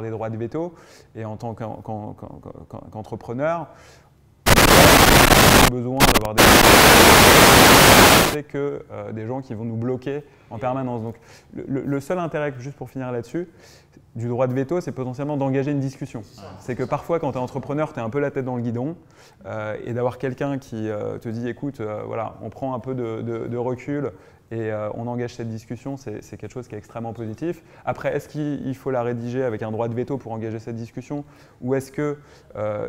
droits de veto. Et en tant qu'entrepreneur, on a besoin d'avoir des gens qui vont nous bloquer en permanence. Donc, le seul intérêt, juste pour finir là-dessus, du droit de veto, c'est potentiellement d'engager une discussion. C'est que parfois, quand tu es entrepreneur, tu es un peu la tête dans le guidon et d'avoir quelqu'un qui te dit « Écoute, voilà, on prend un peu de recul et on engage cette discussion », c'est quelque chose qui est extrêmement positif. Après, est-ce qu'il faut la rédiger avec un droit de veto pour engager cette discussion ou est-ce que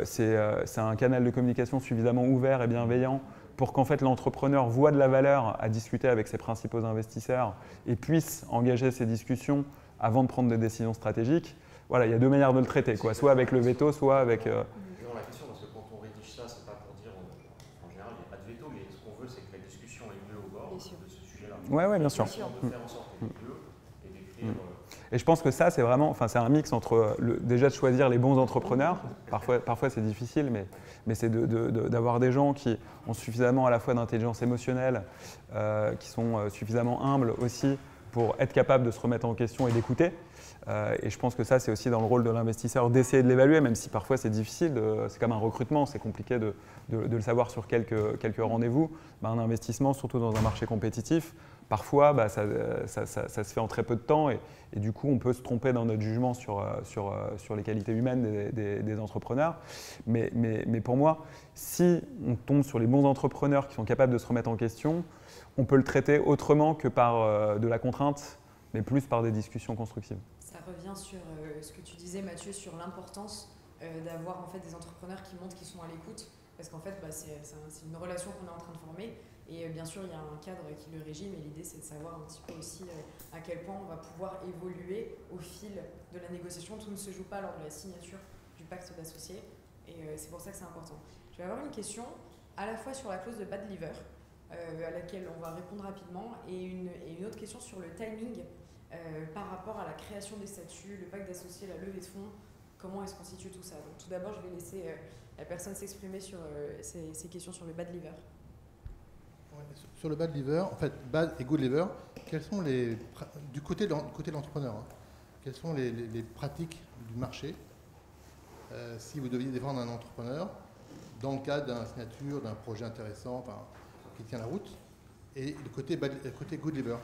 c'est un canal de communication suffisamment ouvert et bienveillant pour qu'en fait l'entrepreneur voit de la valeur à discuter avec ses principaux investisseurs et puisse engager ces discussions avant de prendre des décisions stratégiques. Voilà, il y a deux manières de le traiter, quoi. Soit avec le veto, soit avec… C'est vraiment la question, parce que quand on rédige ça, c'est pas pour dire, en général, il n'y a pas de veto, mais ce qu'on veut, c'est que la discussion ait lieu au bord de ce sujet-là. Oui, bien sûr. De faire en sorte qu'elle ait lieu et d'écrire… Et je pense que ça, c'est vraiment, c'est un mix entre déjà de choisir les bons entrepreneurs. Parfois c'est difficile, mais c'est d'avoir des gens qui ont suffisamment à la fois d'intelligence émotionnelle, qui sont suffisamment humbles aussi pour être capables de se remettre en question et d'écouter. Et je pense que ça, c'est aussi dans le rôle de l'investisseur d'essayer de l'évaluer, même si parfois c'est difficile. C'est comme un recrutement, c'est compliqué de le savoir sur quelques rendez-vous. Un investissement, surtout dans un marché compétitif, parfois ça se fait en très peu de temps et du coup on peut se tromper dans notre jugement sur les qualités humaines des entrepreneurs. Mais pour moi, si on tombe sur les bons entrepreneurs qui sont capables de se remettre en question, on peut le traiter autrement que par de la contrainte, mais plus par des discussions constructives. Ça revient sur ce que tu disais, Mathieu, sur l'importance d'avoir en fait des entrepreneurs qui montrent qu'ils sont à l'écoute, parce qu'en fait c'est une relation qu'on est en train de former et bien sûr il y a un cadre qui le régit, mais l'idée c'est de savoir un petit peu aussi à quel point on va pouvoir évoluer au fil de la négociation. Tout ne se joue pas lors de la signature du pacte d'associés et c'est pour ça que c'est important. Je vais avoir une question à la fois sur la clause de bad liver, à laquelle on va répondre rapidement, et une autre question sur le timing par rapport à la création des statuts, le pacte d'associés, la levée de fonds, comment est-ce qu'on situe tout ça. Donc tout d'abord, je vais laisser la personne s'exprimer sur ces questions sur le bad liver. Ouais, sur le bad liver, en fait, bad et good liver, quels sont du côté de l'entrepreneur, hein, quelles sont les pratiques du marché si vous deviez défendre un entrepreneur dans le cadre d'une signature, d'un projet intéressant, qui tient la route, et le côté good liver.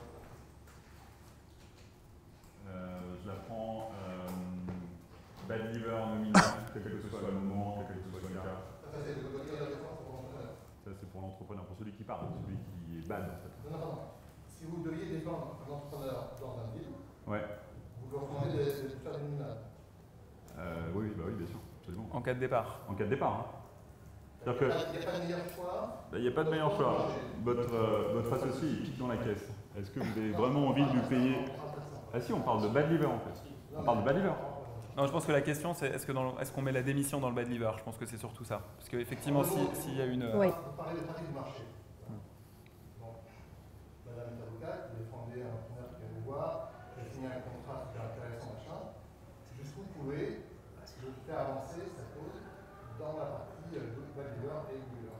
Je la prends bad liver nominal, quel que soit le moment, quel que soit le cas. Ça, c'est pour l'entrepreneur, pour celui qui parle, celui qui est bad en fait. Non. Si vous deviez défendre un entrepreneur dans un deal, ouais. vous leur demandez de faire du nominal. Oui, bien sûr, absolument. En cas de départ. En cas de départ. C'est-à-dire que Il n'y a pas de meilleur choix. il n'y a pas de meilleur choix. Votre associé, il pique dans la caisse. Est-ce que vous avez vraiment envie de lui payer? Ah si, on parle de bad liver en fait. On parle de bad liver. Non, je pense que la question, c'est est-ce qu'on met la démission dans le bad liver? Je pense que c'est surtout ça. Parce qu'effectivement, s'il y a une… Oui. Vous parlez des pratiques du marché. Donc, madame est avocate, vous défendez un entrepreneur qui vient vous voir, qui a signé un contrat super intéressant, machin. Jusqu'où vous pouvez faire avancer sa cause dans la partie bad liver et good liver?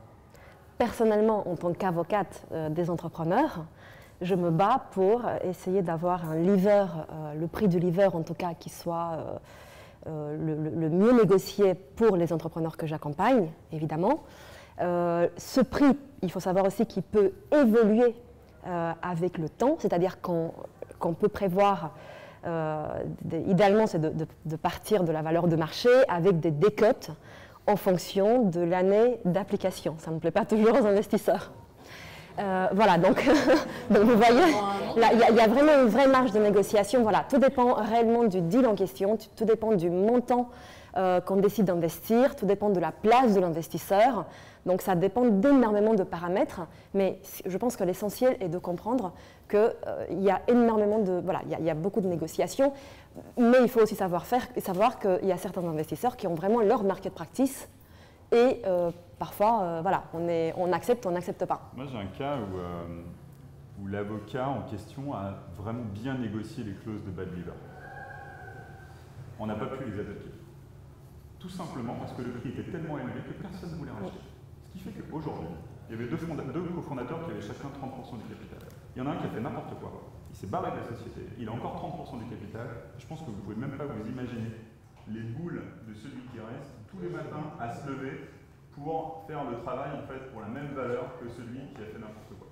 Personnellement, en tant qu'avocate des entrepreneurs, je me bats pour essayer d'avoir un liver, le prix du liver en tout cas, qui soit le mieux négocié pour les entrepreneurs que j'accompagne, évidemment. Ce prix, il faut savoir aussi qu'il peut évoluer avec le temps, c'est-à-dire qu'on peut prévoir, idéalement c'est de partir de la valeur de marché avec des décotes en fonction de l'année d'application. Ça ne plaît pas toujours aux investisseurs. Voilà, donc, donc vous voyez, il y a vraiment une vraie marge de négociation. Voilà, tout dépend réellement du deal en question, tout dépend du montant qu'on décide d'investir, tout dépend de la place de l'investisseur. Donc ça dépend d'énormément de paramètres, mais je pense que l'essentiel est de comprendre qu'il y a énormément de… Voilà, il y a beaucoup de négociations, mais il faut aussi savoir qu'il y a certains investisseurs qui ont vraiment leur market practice et parfois, voilà, on accepte, on n'accepte pas. Moi, j'ai un cas où l'avocat en question a vraiment bien négocié les clauses de bad liver. On n'a pas pu les attaquer. Tout simplement parce que le prix était tellement élevé que personne ne voulait racheter. Ce qui fait qu'aujourd'hui, il y avait deux cofondateurs qui avaient chacun 30% du capital. Il y en a un qui a fait n'importe quoi. Il s'est barré de la société. Il a encore 30% du capital. Je pense que vous ne pouvez même pas vous imaginer les boules de celui qui reste tous les matins à se lever pour faire le travail en fait pour la même valeur que celui qui a fait n'importe quoi.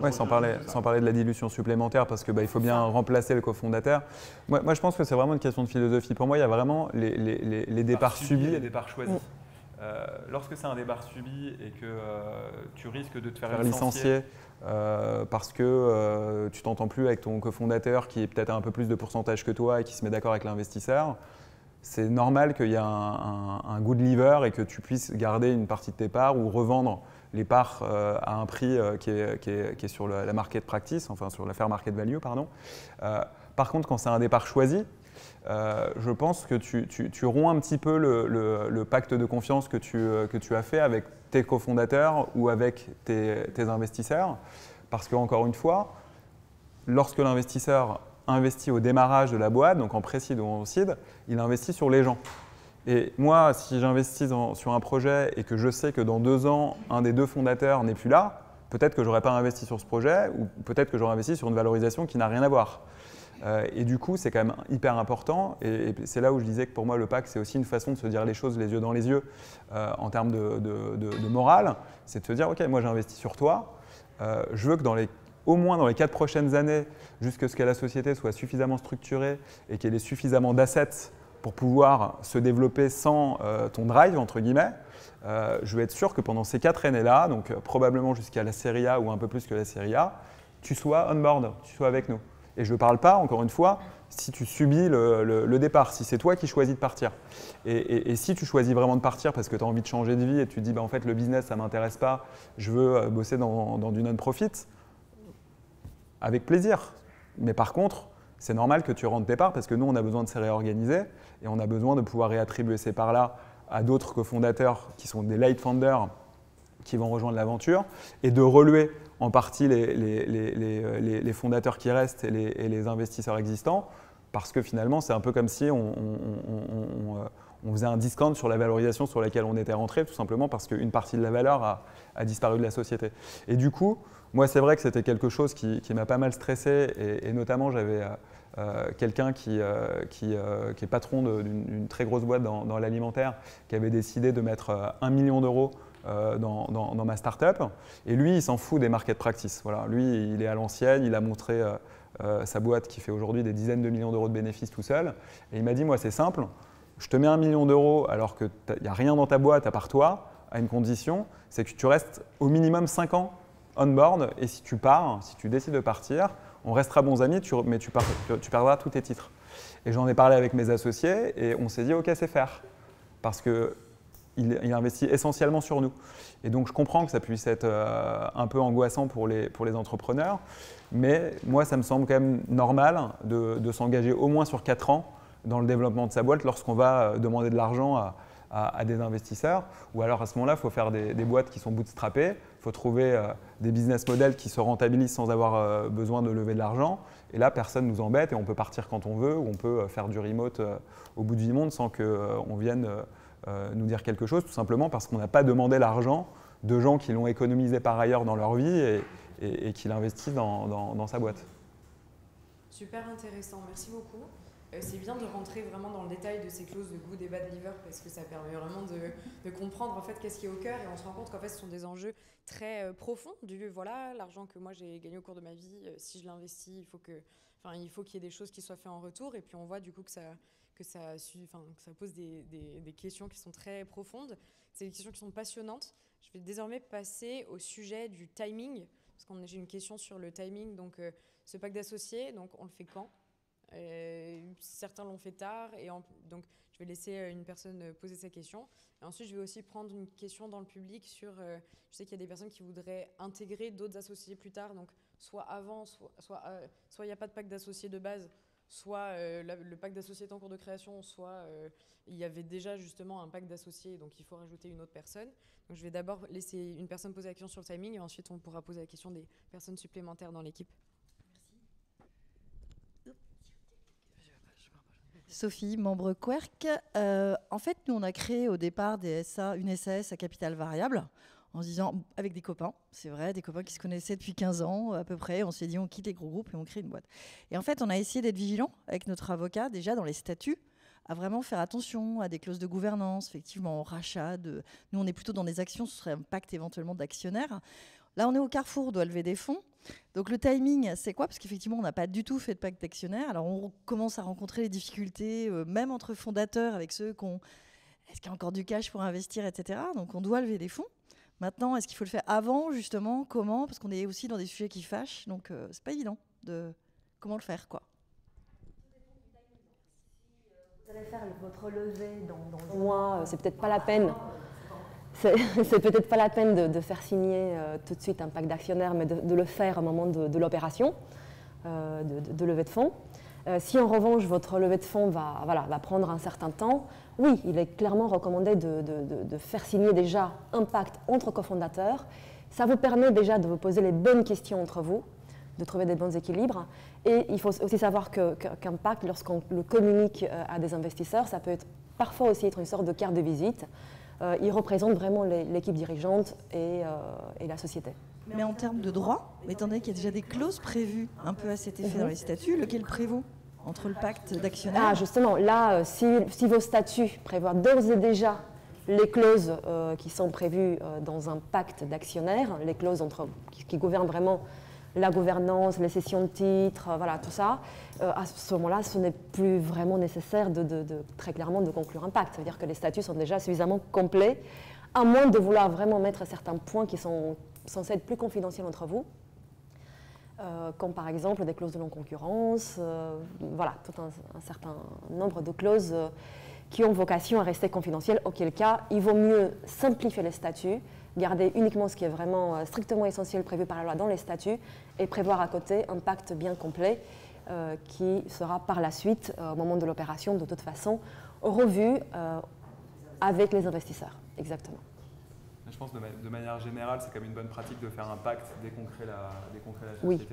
Ouais, sans parler de la dilution supplémentaire, parce que il faut bien remplacer le cofondateur. Moi, je pense que c'est vraiment une question de philosophie. Pour moi, il y a vraiment les départs subis et les départs choisis. Lorsque c'est un départ subi et que tu risques de te faire licencier parce que tu t'entends plus avec ton cofondateur qui est peut-être un peu plus de pourcentage que toi et qui se met d'accord avec l'investisseur, c'est normal qu'il y ait un good liver et que tu puisses garder une partie de tes parts ou revendre les parts à un prix qui est sur la market practice, enfin sur la fair market value, pardon. Par contre, quand c'est un départ choisi, je pense que tu romps un petit peu le pacte de confiance que tu as fait avec tes cofondateurs ou avec tes investisseurs. Parce qu'encore une fois, lorsque l'investisseur investit au démarrage de la boîte, donc en pré-seed ou en seed, il investit sur les gens. Et moi, si j'investis sur un projet et que je sais que dans 2 ans, un des 2 fondateurs n'est plus là, peut-être que je n'aurais pas investi sur ce projet ou peut-être que j'aurais investi sur une valorisation qui n'a rien à voir. Et du coup, c'est quand même hyper important et c'est là où je disais que pour moi, le pacte, c'est aussi une façon de se dire les choses les yeux dans les yeux en termes de morale. C'est de se dire, OK, moi j'ai investi sur toi, je veux que au moins dans les 4 prochaines années, jusqu'à ce que la société soit suffisamment structurée et qu'elle ait suffisamment d'assets pour pouvoir se développer sans ton drive, entre guillemets, je veux être sûr que pendant ces 4 années-là, donc probablement jusqu'à la série A ou un peu plus que la série A, tu sois on board, tu sois avec nous. Et je ne parle pas, encore une fois, si tu subis le départ, si c'est toi qui choisis de partir. Et si tu choisis vraiment de partir parce que tu as envie de changer de vie et tu te dis en fait le business ça ne m'intéresse pas, je veux bosser dans du non-profit, avec plaisir. Mais par contre, c'est normal que tu rentres tes parts parce que nous on a besoin de se réorganiser et on a besoin de pouvoir réattribuer ces parts-là à d'autres cofondateurs qui sont des late founders qui vont rejoindre l'aventure et de relouer en partie les fondateurs qui restent et les investisseurs existants parce que finalement c'est un peu comme si on faisait un discount sur la valorisation sur laquelle on était rentré tout simplement parce qu'une partie de la valeur a disparu de la société. Et du coup, moi c'est vrai que c'était quelque chose qui m'a pas mal stressé et notamment j'avais quelqu'un qui est patron d'une très grosse boîte dans l'alimentaire qui avait décidé de mettre 1 million d'euros dans ma startup. Et lui, il s'en fout des market practices. Voilà. Lui, il est à l'ancienne, il a montré sa boîte qui fait aujourd'hui des dizaines de millions d'euros de bénéfices tout seul. Et il m'a dit, moi, c'est simple, je te mets 1 million d'euros alors qu'il n'y a rien dans ta boîte à part toi, à une condition, c'est que tu restes au minimum 5 ans on board. Et si tu pars, si tu décides de partir, on restera bons amis, mais tu perdras tous tes titres. Et j'en ai parlé avec mes associés et on s'est dit, OK, c'est faire. Parce que il investit essentiellement sur nous. Et donc je comprends que ça puisse être un peu angoissant pour les entrepreneurs, mais moi ça me semble quand même normal de s'engager au moins sur 4 ans dans le développement de sa boîte lorsqu'on va demander de l'argent à des investisseurs, ou alors à ce moment-là, il faut faire des boîtes qui sont bootstrappées, il faut trouver des business models qui se rentabilisent sans avoir besoin de lever de l'argent, et là, personne ne nous embête et on peut partir quand on veut, ou on peut faire du remote au bout du monde sans qu'on vienne nous dire quelque chose, tout simplement parce qu'on n'a pas demandé l'argent de gens qui l'ont économisé par ailleurs dans leur vie et qui l'investissent dans sa boîte. Super intéressant, merci beaucoup. C'est bien de rentrer vraiment dans le détail de ces clauses de good et bad liver parce que ça permet vraiment de comprendre en fait qu'est-ce qui est au cœur, et on se rend compte qu'en fait ce sont des enjeux très profonds du voilà, l'argent que moi j'ai gagné au cours de ma vie, si je l'investis, il faut qu'il y ait des choses qui soient faites en retour, et puis on voit du coup que ça pose des questions qui sont très profondes. C'est des questions qui sont passionnantes. Je vais désormais passer au sujet du timing, parce que j'ai une question sur le timing. Donc ce pacte d'associés, donc on le fait quand ? Certains l'ont fait tard, et donc je vais laisser une personne poser sa question. Et ensuite, je vais aussi prendre une question dans le public sur. Je sais qu'il y a des personnes qui voudraient intégrer d'autres associés plus tard, donc soit avant, soit il n'y a pas de pacte d'associés de base, soit le pacte d'associés est en cours de création, soit il y avait déjà justement un pacte d'associés, donc il faut rajouter une autre personne. Donc je vais d'abord laisser une personne poser la question sur le timing, et ensuite on pourra poser la question des personnes supplémentaires dans l'équipe. Sophie, membre Querc. En fait, nous, on a créé au départ une SAS à capital variable en se disant, avec des copains, c'est vrai, des copains qui se connaissaient depuis 15 ans à peu près, on s'est dit on quitte les gros groupes et on crée une boîte. Et en fait, on a essayé d'être vigilant avec notre avocat, déjà dans les statuts, à vraiment faire attention à des clauses de gouvernance, effectivement, au rachat. Nous, on est plutôt dans des actions, ce serait un pacte éventuellement d'actionnaires. Là, on est au carrefour, on doit lever des fonds. Donc le timing, c'est quoi ? Parce qu'effectivement, on n'a pas du tout fait de pacte d'actionnaires. Alors on commence à rencontrer les difficultés, même entre fondateurs, avec ceux qui ont... Est-ce qu'il y a encore du cash pour investir, etc. Donc on doit lever des fonds. Maintenant, est-ce qu'il faut le faire avant, justement ? Comment ? Parce qu'on est aussi dans des sujets qui fâchent. Donc c'est pas évident de... Comment le faire, quoi. Vous allez faire votre levée dans un mois, c'est peut-être pas la peine. C'est peut-être pas la peine de faire signer tout de suite un pacte d'actionnaires, mais de le faire au moment de l'opération, de levée de fonds. Si en revanche votre levée de fonds va prendre un certain temps, oui, il est clairement recommandé de faire signer déjà un pacte entre cofondateurs. Ça vous permet déjà de vous poser les bonnes questions entre vous, de trouver des bons équilibres. Et il faut aussi savoir qu'un pacte, lorsqu'on le communique à des investisseurs, ça peut parfois aussi être une sorte de carte de visite. Il représente vraiment l'équipe dirigeante et la société. Mais en termes de droit, étant donné qu'il y a déjà des clauses prévues un peu à cet effet dans les statuts, lequel prévaut entre le pacte d'actionnaires ? Ah, justement, là, si vos statuts prévoient d'ores et déjà les clauses qui sont prévues dans un pacte d'actionnaires, les clauses qui gouvernent vraiment la gouvernance, les cessions de titres, voilà, tout ça, à ce moment-là, ce n'est plus vraiment nécessaire très clairement de conclure un pacte. C'est-à-dire que les statuts sont déjà suffisamment complets, à moins de vouloir vraiment mettre certains points qui sont censés être plus confidentiels entre vous, comme par exemple des clauses de non-concurrence, voilà, tout un certain nombre de clauses qui ont vocation à rester confidentielles, auquel cas, il vaut mieux simplifier les statuts, garder uniquement ce qui est vraiment strictement essentiel prévu par la loi dans les statuts et prévoir à côté un pacte bien complet qui sera par la suite, au moment de l'opération, de toute façon, revu avec les investisseurs. Exactement. Je pense que de manière générale, c'est quand même une bonne pratique de faire un pacte dès qu'on crée la société. Oui.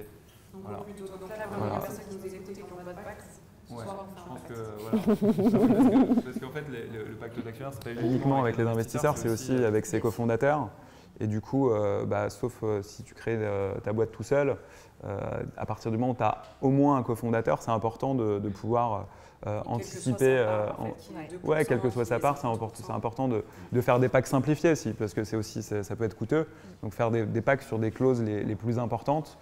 Donc, voilà. plutôt, donc là, vraiment, il y a personne qui nous écoute et qui n'a pas de pacte. Ouais, je pense que voilà. Parce qu'en fait, le pacte d'actionnaires, c'est pas uniquement avec les investisseurs, c'est aussi avec ses cofondateurs. Et du coup, sauf si tu crées ta boîte tout seul, à partir du moment où tu as au moins un cofondateur, c'est important de pouvoir anticiper. Quelle que soit sa part, c'est important de faire des packs simplifiés aussi, parce que ça peut être coûteux. Donc faire des packs sur des clauses les plus importantes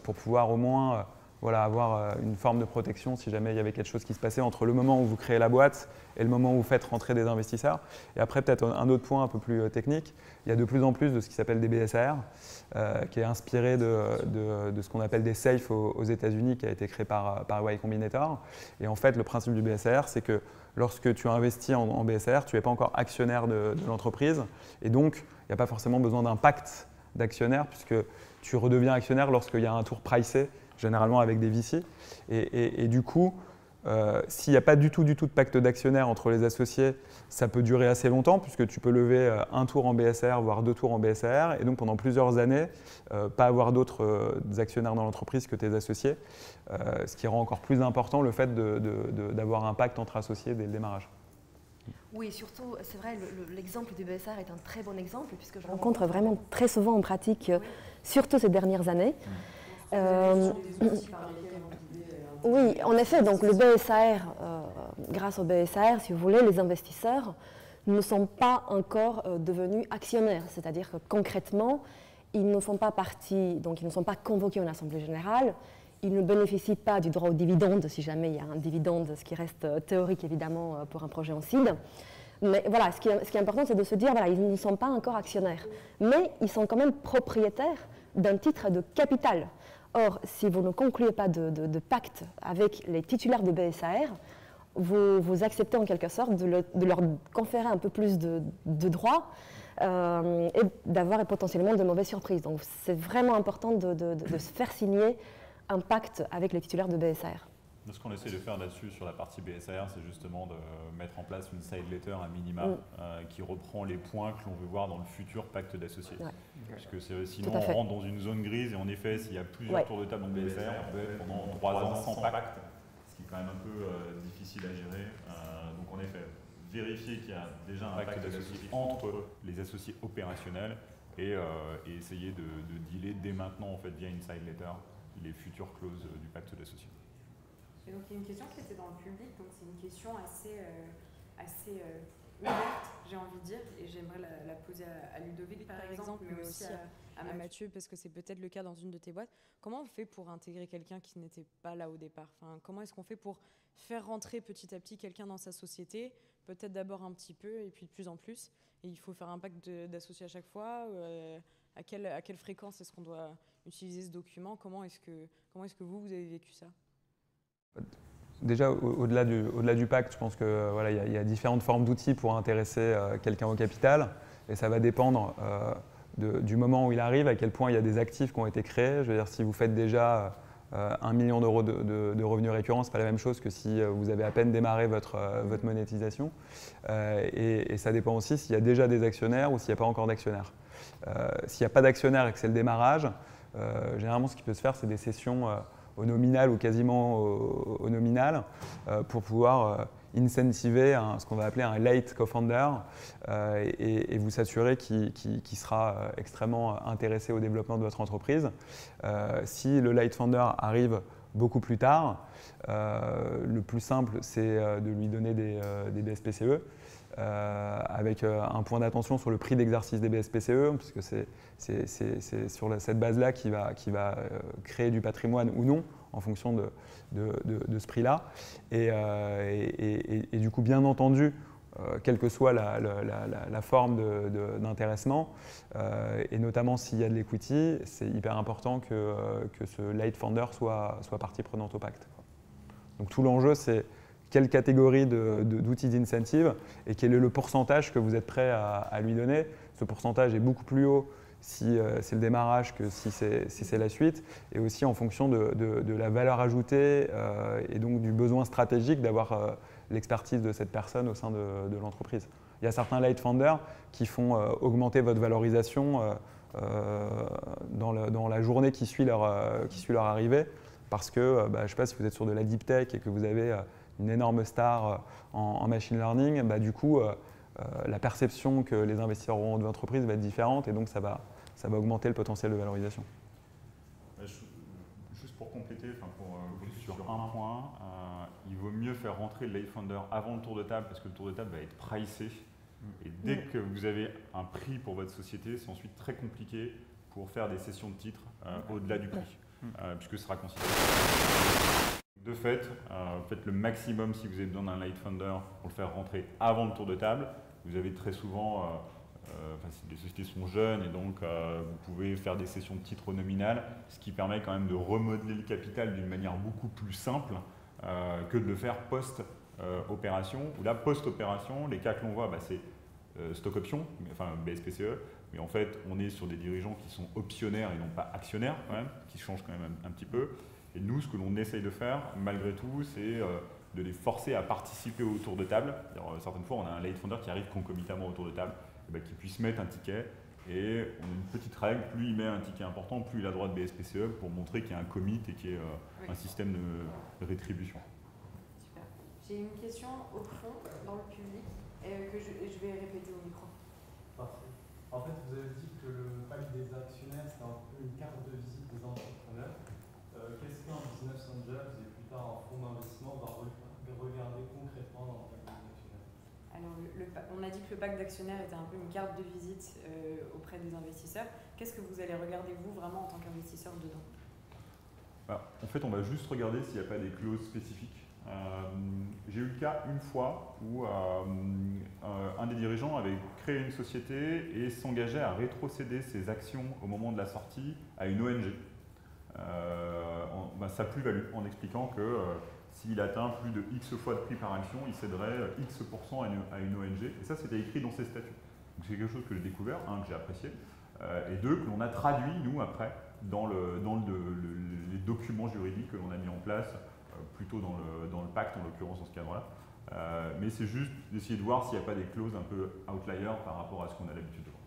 pour pouvoir au moins voilà, avoir une forme de protection si jamais il y avait quelque chose qui se passait entre le moment où vous créez la boîte et le moment où vous faites rentrer des investisseurs. Et après, peut-être un autre point un peu plus technique, il y a de plus en plus de ce qui s'appelle des BSR, qui est inspiré de ce qu'on appelle des safes aux États-Unis, qui a été créé par Y Combinator. Et en fait, le principe du BSR, c'est que lorsque tu investis en BSR, tu n'es pas encore actionnaire de l'entreprise. Et donc, il n'y a pas forcément besoin d'un pacte d'actionnaires, puisque tu redeviens actionnaire lorsqu'il y a un tour pricé, généralement avec des VC. Et du coup, s'il n'y a pas du tout de pacte d'actionnaires entre les associés, ça peut durer assez longtemps, puisque tu peux lever un tour en BSR, voire 2 tours en BSR, et donc pendant plusieurs années, pas avoir d'autres actionnaires dans l'entreprise que tes associés, ce qui rend encore plus important le fait d'avoir un pacte entre associés dès le démarrage. Oui, surtout, c'est vrai, l'exemple du BSR est un très bon exemple, puisque je rencontre vraiment très souvent en pratique, surtout ces dernières années. Oui, en effet, donc le BSR, grâce au BSR, si vous voulez, les investisseurs ne sont pas encore devenus actionnaires, c'est-à-dire que concrètement, ils ne font pas partie, donc ils ne sont pas convoqués en assemblée générale, ils ne bénéficient pas du droit au dividende si jamais il y a un dividende, ce qui reste théorique évidemment pour un projet en seed. Mais voilà, ce qui est important, c'est de se dire, voilà, ils ne sont pas encore actionnaires, mais ils sont quand même propriétaires d'un titre de capital. Or, si vous ne concluez pas de pacte avec les titulaires de BSR, vous acceptez en quelque sorte de leur conférer un peu plus de droits et d'avoir potentiellement de mauvaises surprises. Donc, c'est vraiment important de se faire signer un pacte avec les titulaires de BSR. Ce qu'on essaie de faire là-dessus sur la partie BSR, c'est justement de mettre en place une side letter, un minima, qui reprend les points que l'on veut voir dans le futur pacte d'associés. Ouais. Parce que sinon on rentre dans une zone grise et en effet, s'il y a plusieurs tours de table en BSR, on peut être pendant 3 ans sans pacte, ce qui est quand même un peu difficile à gérer. Donc en effet, vérifier qu'il y a déjà un pacte d'associés entre les associés opérationnels et essayer de dealer dès maintenant en fait, via une side letter les futures clauses du pacte d'associés. Et donc il y a une question qui était dans le public, donc c'est une question assez ouverte, j'ai envie de dire, et j'aimerais la poser à Ludovic par exemple, mais aussi à Mathieu, parce que c'est peut-être le cas dans une de tes boîtes. Comment on fait pour intégrer quelqu'un qui n'était pas là au départ? Enfin, comment est-ce qu'on fait pour faire rentrer petit à petit quelqu'un dans sa société, peut-être d'abord un petit peu et puis de plus en plus, et il faut faire un pacte d'associés à chaque fois, à quelle fréquence est-ce qu'on doit utiliser ce document? Comment est-ce que vous avez vécu ça? Déjà, au-delà du pacte, je pense que voilà, y a différentes formes d'outils pour intéresser quelqu'un au capital, et ça va dépendre du moment où il arrive, à quel point il y a des actifs qui ont été créés. Je veux dire, si vous faites déjà 1 million d'euros de revenus récurrents, ce n'est pas la même chose que si vous avez à peine démarré votre monétisation. Et ça dépend aussi s'il y a déjà des actionnaires ou s'il n'y a pas encore d'actionnaires. S'il n'y a pas d'actionnaires et que c'est le démarrage, généralement, ce qui peut se faire, c'est des sessions au nominal ou quasiment au nominal pour pouvoir incentiver ce qu'on va appeler un late co-founder et vous s'assurer qu'il sera extrêmement intéressé au développement de votre entreprise. Si le late founder arrive beaucoup plus tard, le plus simple, c'est de lui donner des BSPCE. Avec un point d'attention sur le prix d'exercice des BSPCE, puisque c'est sur cette base-là qui va créer du patrimoine ou non, en fonction de ce prix-là. Et du coup, bien entendu, quelle que soit la forme d'intéressement, et notamment s'il y a de l'equity, c'est hyper important que ce late founder soit partie prenante au pacte. Donc tout l'enjeu, c'est quelle catégorie d'outils d'incentive et quel est le pourcentage que vous êtes prêt à lui donner. Ce pourcentage est beaucoup plus haut si c'est le démarrage que si c'est la suite, et aussi en fonction de la valeur ajoutée et donc du besoin stratégique d'avoir l'expertise de cette personne au sein de l'entreprise. Il y a certains late founders qui font augmenter votre valorisation dans la journée qui suit leur arrivée, parce que, je ne sais pas, si vous êtes sur de la deep tech et que vous avez une énorme star en machine learning, du coup, la perception que les investisseurs auront de l'entreprise va être différente, et donc ça va augmenter le potentiel de valorisation. Juste pour compléter, sur un point, il vaut mieux faire rentrer le late founder avant le tour de table, parce que le tour de table va être pricé. Et dès que vous avez un prix pour votre société, c'est ensuite très compliqué pour faire des sessions de titres au-delà du prix. puisque ce sera considéré. De fait, faites le maximum si vous avez besoin d'un light funder pour le faire rentrer avant le tour de table. Vous avez très souvent, les sociétés sont jeunes et donc vous pouvez faire des sessions de titres nominales, ce qui permet quand même de remodeler le capital d'une manière beaucoup plus simple que de le faire post-opération. Où là, post-opération, les cas que l'on voit, c'est stock option, enfin BSPCE, mais en fait, on est sur des dirigeants qui sont optionnaires et non pas actionnaires quand même, qui changent quand même un petit peu. Et nous, ce que l'on essaye de faire, malgré tout, c'est de les forcer à participer au tour de table. Certaines fois, on a un late founder qui arrive concomitamment au tour de table, qui puisse mettre un ticket. Et on a une petite règle, plus il met un ticket important, plus il a droit de BSPCE pour montrer qu'il y a un commit et qu'il y a un système de rétribution. Super. J'ai une question au fond, dans le public, que je vais répéter au micro. Parfait. En fait, vous avez dit que le pacte des actionnaires, c'est un peu une carte de visite des entrepreneurs. Qu'est-ce qu'un business angel et plus tard un fonds d'investissement va regarder concrètement dans le pacte des actionnaires? Alors, on a dit que le pacte d'actionnaires était un peu une carte de visite auprès des investisseurs. Qu'est-ce que vous allez regarder, vous, vraiment, en tant qu'investisseur dedans? En fait, on va juste regarder s'il n'y a pas des clauses spécifiques. J'ai eu le cas une fois où un des dirigeants avait créé une société et s'engageait à rétrocéder ses actions au moment de la sortie à une ONG. Sa plus-value, en expliquant que s'il atteint plus de X fois de prix par action, il céderait X% à une ONG. Et ça, c'était écrit dans ses statuts. Donc c'est quelque chose que j'ai découvert, que j'ai apprécié, et deux, que l'on a traduit, nous, après, dans les documents juridiques que l'on a mis en place, plutôt dans le pacte, en l'occurrence, dans ce cadre-là. Mais c'est juste d'essayer de voir s'il n'y a pas des clauses un peu outlier par rapport à ce qu'on a l'habitude de voir.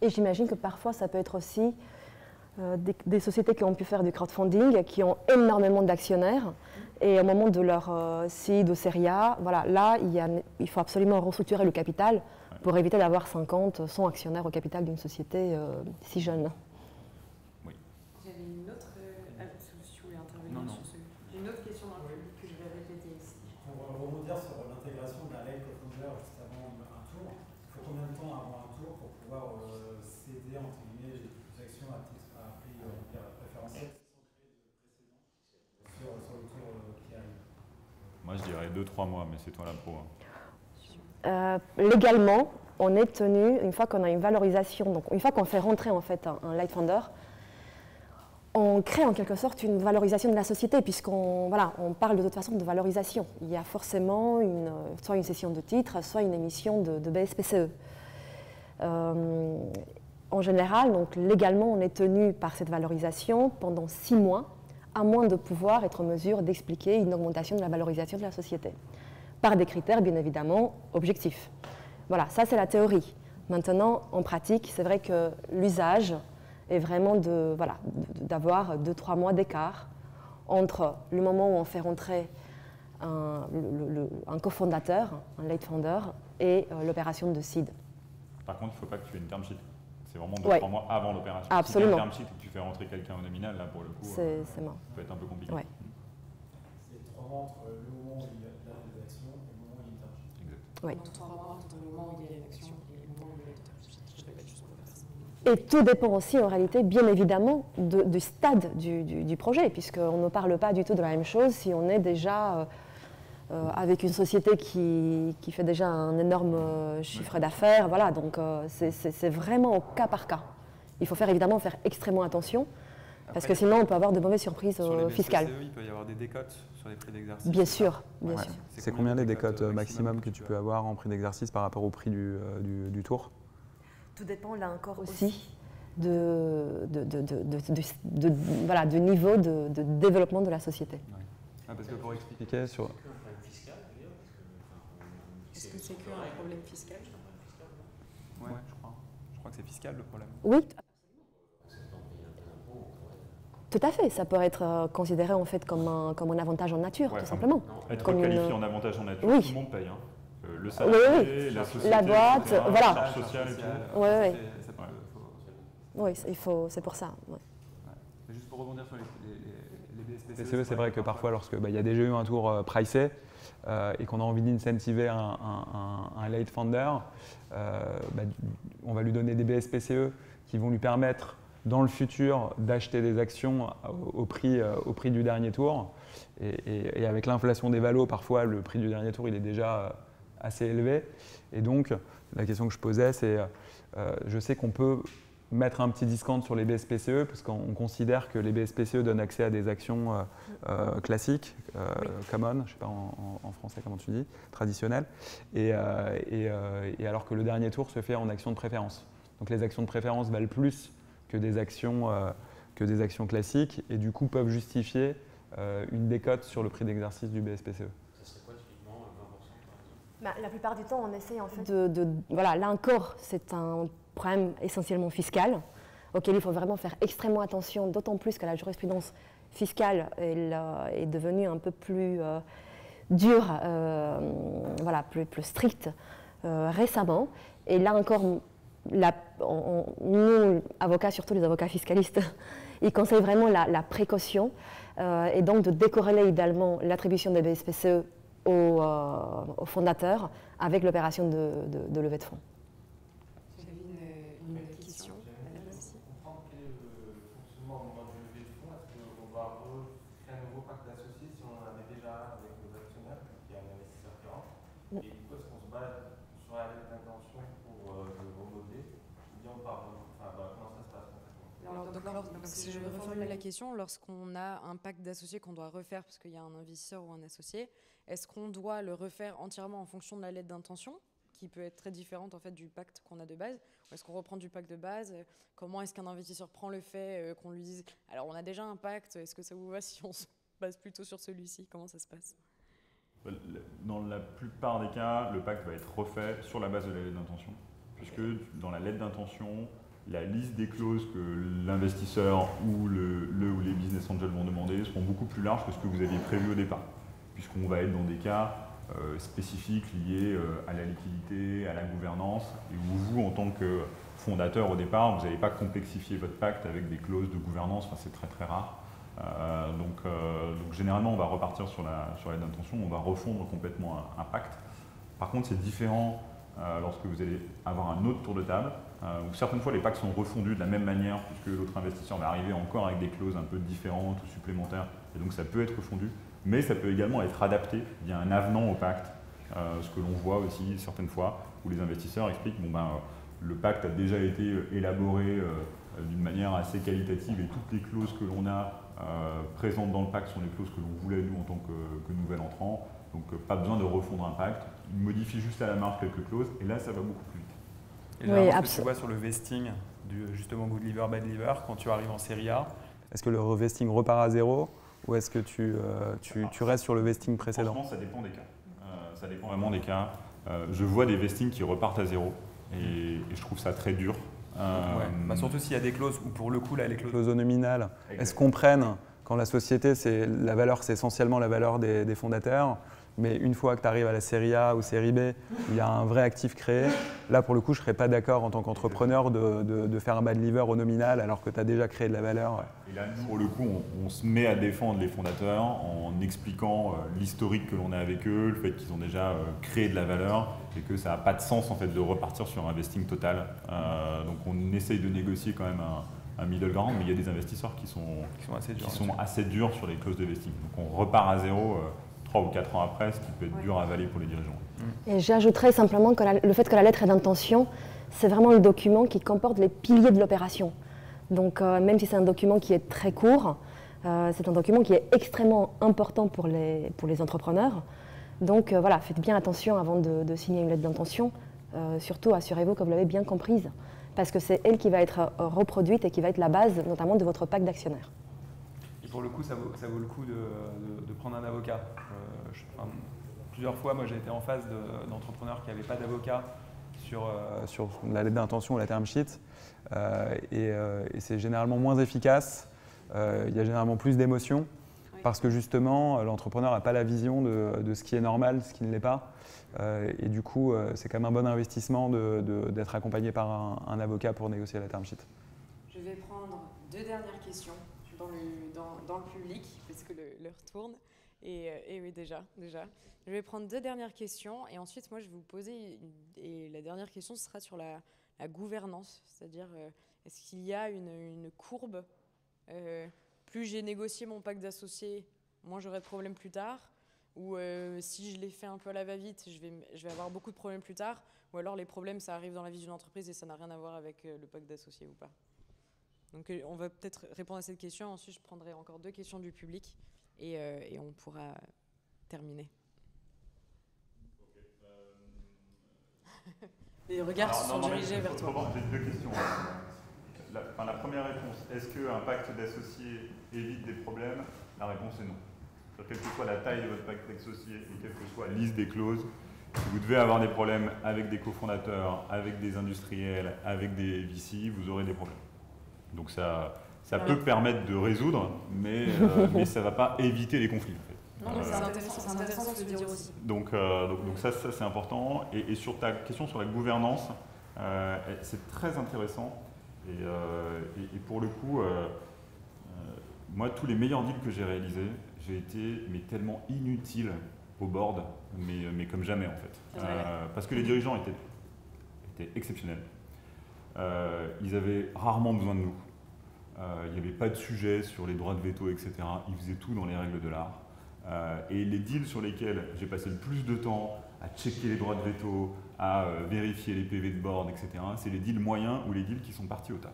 Et j'imagine que parfois, ça peut être aussi des sociétés qui ont pu faire du crowdfunding, qui ont énormément d'actionnaires, et au moment de leur seed ou série A, voilà, là, il faut absolument restructurer le capital pour éviter d'avoir 50, 100 actionnaires au capital d'une société si jeune. Oui. J'avais une autre, si vous voulez intervenir Non. sur ce. J'ai une autre question dans le public que je vais répéter ici. Pour rebondir sur l'intégration d'un late co-founder juste avant un tour, il faut combien de temps avant un tour pour pouvoir céder entre guillemets les actions à prix préférentiel sans créer de précédent sur le tour qui arrive? Moi, je dirais 2-3 mois, mais c'est toi la pro. Légalement, on est tenu, une fois qu'on a une valorisation, donc une fois qu'on fait rentrer en fait un light funder, on crée en quelque sorte une valorisation de la société, puisqu'on on parle de toute façon de valorisation. Il y a forcément soit une cession de titres, soit une émission de BSPCE. En général, donc légalement, on est tenu par cette valorisation pendant 6 mois, à moins de pouvoir être en mesure d'expliquer une augmentation de la valorisation de la société, par des critères bien évidemment objectifs. Voilà, ça c'est la théorie. Maintenant, en pratique, c'est vrai que l'usage est vraiment d'avoir 2-3 mois d'écart entre le moment où on fait rentrer un cofondateur, un late founder, et l'opération de seed. Par contre, il ne faut pas que tu aies une term sheet. C'est vraiment 2-3 mois avant l'opération. Absolument. Si tu as une term sheet et que tu fais rentrer quelqu'un au nominal, là pour le coup, ça peut être un peu compliqué. Ouais. C'est 3 mois entre le moment où il y a des actions et le moment où il y a une term sheet. Exact. Oui. Donc 3 mois entre le moment où il y a l'action et le moment où il y a l'action. Et tout dépend aussi, en réalité, bien évidemment, du stade du projet, puisqu'on ne parle pas du tout de la même chose si on est déjà avec une société qui fait déjà un énorme chiffre d'affaires. Voilà, donc c'est vraiment au cas par cas. Il faut évidemment faire extrêmement attention, parce que sinon on peut avoir de mauvaises surprises fiscales. BSPCE, il peut y avoir des décotes sur les prix d'exercice. Bien sûr, bien sûr. C'est combien les décotes maximum que tu peux avoir en prix d'exercice par rapport au prix du tour? Tout dépend là encore aussi du niveau de développement de la société. Ouais. Parce que pour expliquer sur... Est-ce que c'est qu'un problème fiscal? Ouais, je crois que c'est fiscal le problème. Oui, tout à fait. Ça peut être considéré en fait comme un avantage en nature, tout simplement. Être comme qualifié en avantage en nature, Oui. tout le monde paye. Le salarié, la société, la boîte, etc., voilà. la charge sociale et tout. Oui, c'est pour ça. Ouais. Juste pour rebondir sur les BSPCE, c'est vrai que parfois, lorsque il y a déjà eu un tour pricé et qu'on a envie d'incentiver un late founder, on va lui donner des BSPCE qui vont lui permettre dans le futur d'acheter des actions au prix du dernier tour. Et avec l'inflation des valos, parfois le prix du dernier tour il est déjà assez élevé. Et donc la question que je posais, c'est je sais qu'on peut mettre un petit discount sur les BSPCE parce qu'on considère que les BSPCE donnent accès à des actions classiques, common, je ne sais pas en français comment tu dis, traditionnelles, et alors que le dernier tour se fait en actions de préférence. Donc les actions de préférence valent plus que des actions classiques et du coup peuvent justifier une décote sur le prix d'exercice du BSPCE. Ça serait quoi typiquement 20% par exemple? La plupart du temps, on essaie en fait voilà, là encore, c'est un problème essentiellement fiscal auquel il faut vraiment faire extrêmement attention, d'autant plus que la jurisprudence fiscale est devenue un peu plus dure, voilà, plus stricte récemment. Et là encore, nous, avocats, surtout les avocats fiscalistes, ils conseillent vraiment la précaution et donc de décorréler idéalement l'attribution des BSPCE aux fondateurs avec l'opération de levée de fonds. J'avais une question. Comprendre quel est le fonctionnement au moment de levée de fonds. Est-ce qu'on va recréer un nouveau pacte d'associés si on en avait déjà avec nos actionnaires, qui est un investisseur qui rentre? Et du coup, est-ce qu'on se base sur la lettre d'intention pour le remodeler? Ou bien on part, comment ça se passe concrètement? Donc, si je reformule la question, lorsqu'on a un pacte d'associés qu'on doit refaire parce qu'il y a un investisseur ou un associé, est-ce qu'on doit le refaire entièrement en fonction de la lettre d'intention, qui peut être très différente en fait du pacte qu'on a de base, ou est-ce qu'on reprend du pacte de base? Comment est-ce qu'un investisseur prend le fait qu'on lui dise « alors on a déjà un pacte, est-ce que ça vous va si on se base plutôt sur celui-ci » Comment ça se passe? Dans la plupart des cas, le pacte va être refait sur la base de la lettre d'intention, puisque dans la lettre d'intention, la liste des clauses que l'investisseur ou ou les business angels vont demander seront beaucoup plus larges que ce que vous aviez prévu au départ, puisqu'on va être dans des cas spécifiques liés à la liquidité, à la gouvernance, et où vous, en tant que fondateur au départ, vous n'allez pas complexifier votre pacte avec des clauses de gouvernance, enfin, c'est très très rare. Donc généralement, on va repartir sur la lettre d'intention, on va refondre complètement un pacte. Par contre, c'est différent lorsque vous allez avoir un autre tour de table, où certaines fois les pactes sont refondus de la même manière, puisque l'autre investisseur va arriver encore avec des clauses un peu différentes ou supplémentaires, et donc ça peut être refondu, mais ça peut également être adapté via un avenant au pacte, ce que l'on voit aussi certaines fois, où les investisseurs expliquent le pacte a déjà été élaboré d'une manière assez qualitative, et toutes les clauses que l'on a présentes dans le pacte sont les clauses que l'on voulait nous en tant que nouvel entrant, donc pas besoin de refondre un pacte, il modifie juste à la marge quelques clauses, et là ça va beaucoup plus vite. Et généralement, ce que tu vois sur le vesting du justement good liver, bad liver, quand tu arrives en série A, est-ce que le vesting repart à zéro ou est-ce que tu restes sur le vesting précédent? Franchement, ça dépend des cas. Ça dépend vraiment des cas. Je vois des vestings qui repartent à zéro et je trouve ça très dur. Surtout s'il y a des clauses où pour le coup, là, les clauses nominales, elles se comprennent quand la société, la valeur, c'est essentiellement la valeur des fondateurs. Mais une fois que tu arrives à la série A ou série B, il y a un vrai actif créé. Là, pour le coup, je ne serais pas d'accord en tant qu'entrepreneur de faire un bad liver au nominal alors que tu as déjà créé de la valeur. Et là, nous, pour le coup, on se met à défendre les fondateurs en expliquant l'historique que l'on a avec eux, le fait qu'ils ont déjà créé de la valeur et que ça n'a pas de sens en fait, de repartir sur un vesting total. Donc, on essaye de négocier quand même un middle ground, mais il y a des investisseurs qui sont assez durs sur les clauses de vesting. Donc, on repart à zéro 3 ou 4 ans après, ce qui peut être dur à avaler pour les dirigeants. Et j'ajouterais simplement que le fait que la lettre d'intention, c'est vraiment le document qui comporte les piliers de l'opération. Donc même si c'est un document qui est très court, c'est un document qui est extrêmement important pour les entrepreneurs. Donc voilà, faites bien attention avant de signer une lettre d'intention. Surtout, assurez-vous que vous l'avez bien comprise, parce que c'est elle qui va être reproduite et qui va être la base notamment de votre pacte d'actionnaires. Et pour le coup, ça vaut le coup de prendre un avocat. Plusieurs fois, moi, j'ai été en face d'entrepreneurs qui n'avaient pas d'avocat sur la lettre d'intention ou la term sheet. Et c'est généralement moins efficace. Il y a généralement plus d'émotions parce que justement, l'entrepreneur n'a pas la vision de ce qui est normal, ce qui ne l'est pas. Et du coup, c'est quand même un bon investissement d'être accompagné par un avocat pour négocier la term sheet. Je vais prendre 2 dernières questions dans le public, puisque l'heure tourne. Et oui, déjà. Je vais prendre 2 dernières questions et ensuite, moi, je vais vous poser, et la dernière question, ce sera sur la gouvernance, c'est-à-dire, Est-ce qu'il y a une courbe plus j'ai négocié mon pacte d'associés, moins j'aurai de problèmes plus tard, ou si je l'ai fait un peu à la va-vite, je vais avoir beaucoup de problèmes plus tard, ou alors les problèmes, ça arrive dans la vie d'une entreprise et ça n'a rien à voir avec le pacte d'associés ou pas. Donc on va peut-être répondre à cette question, ensuite je prendrai encore 2 questions du public et on pourra terminer. Les regards se sont dirigés vers toi. J'ai 2 questions. La première réponse, est-ce qu'un pacte d'associés évite des problèmes? La réponse est non. Quelle que soit la taille de votre pacte d'associés et quelle que soit la liste des clauses, si vous devez avoir des problèmes avec des cofondateurs, avec des industriels, avec des VC, vous aurez des problèmes. Donc ça peut permettre de résoudre, mais ça ne va pas éviter les conflits. En fait. Non, mais c'est intéressant de le dire aussi. Donc ça c'est important. Et sur ta question sur la gouvernance, c'est très intéressant. Et pour le coup, moi, tous les meilleurs deals que j'ai réalisés, j'ai été tellement inutile au board, mais comme jamais en fait. Parce que les dirigeants étaient exceptionnels. Ils avaient rarement besoin de nous. Il n'y avait pas de sujet sur les droits de veto, etc. Ils faisaient tout dans les règles de l'art. Et les deals sur lesquels j'ai passé le plus de temps à checker les droits de veto, à vérifier les PV de board, etc., c'est les deals moyens ou les deals qui sont partis au TAP.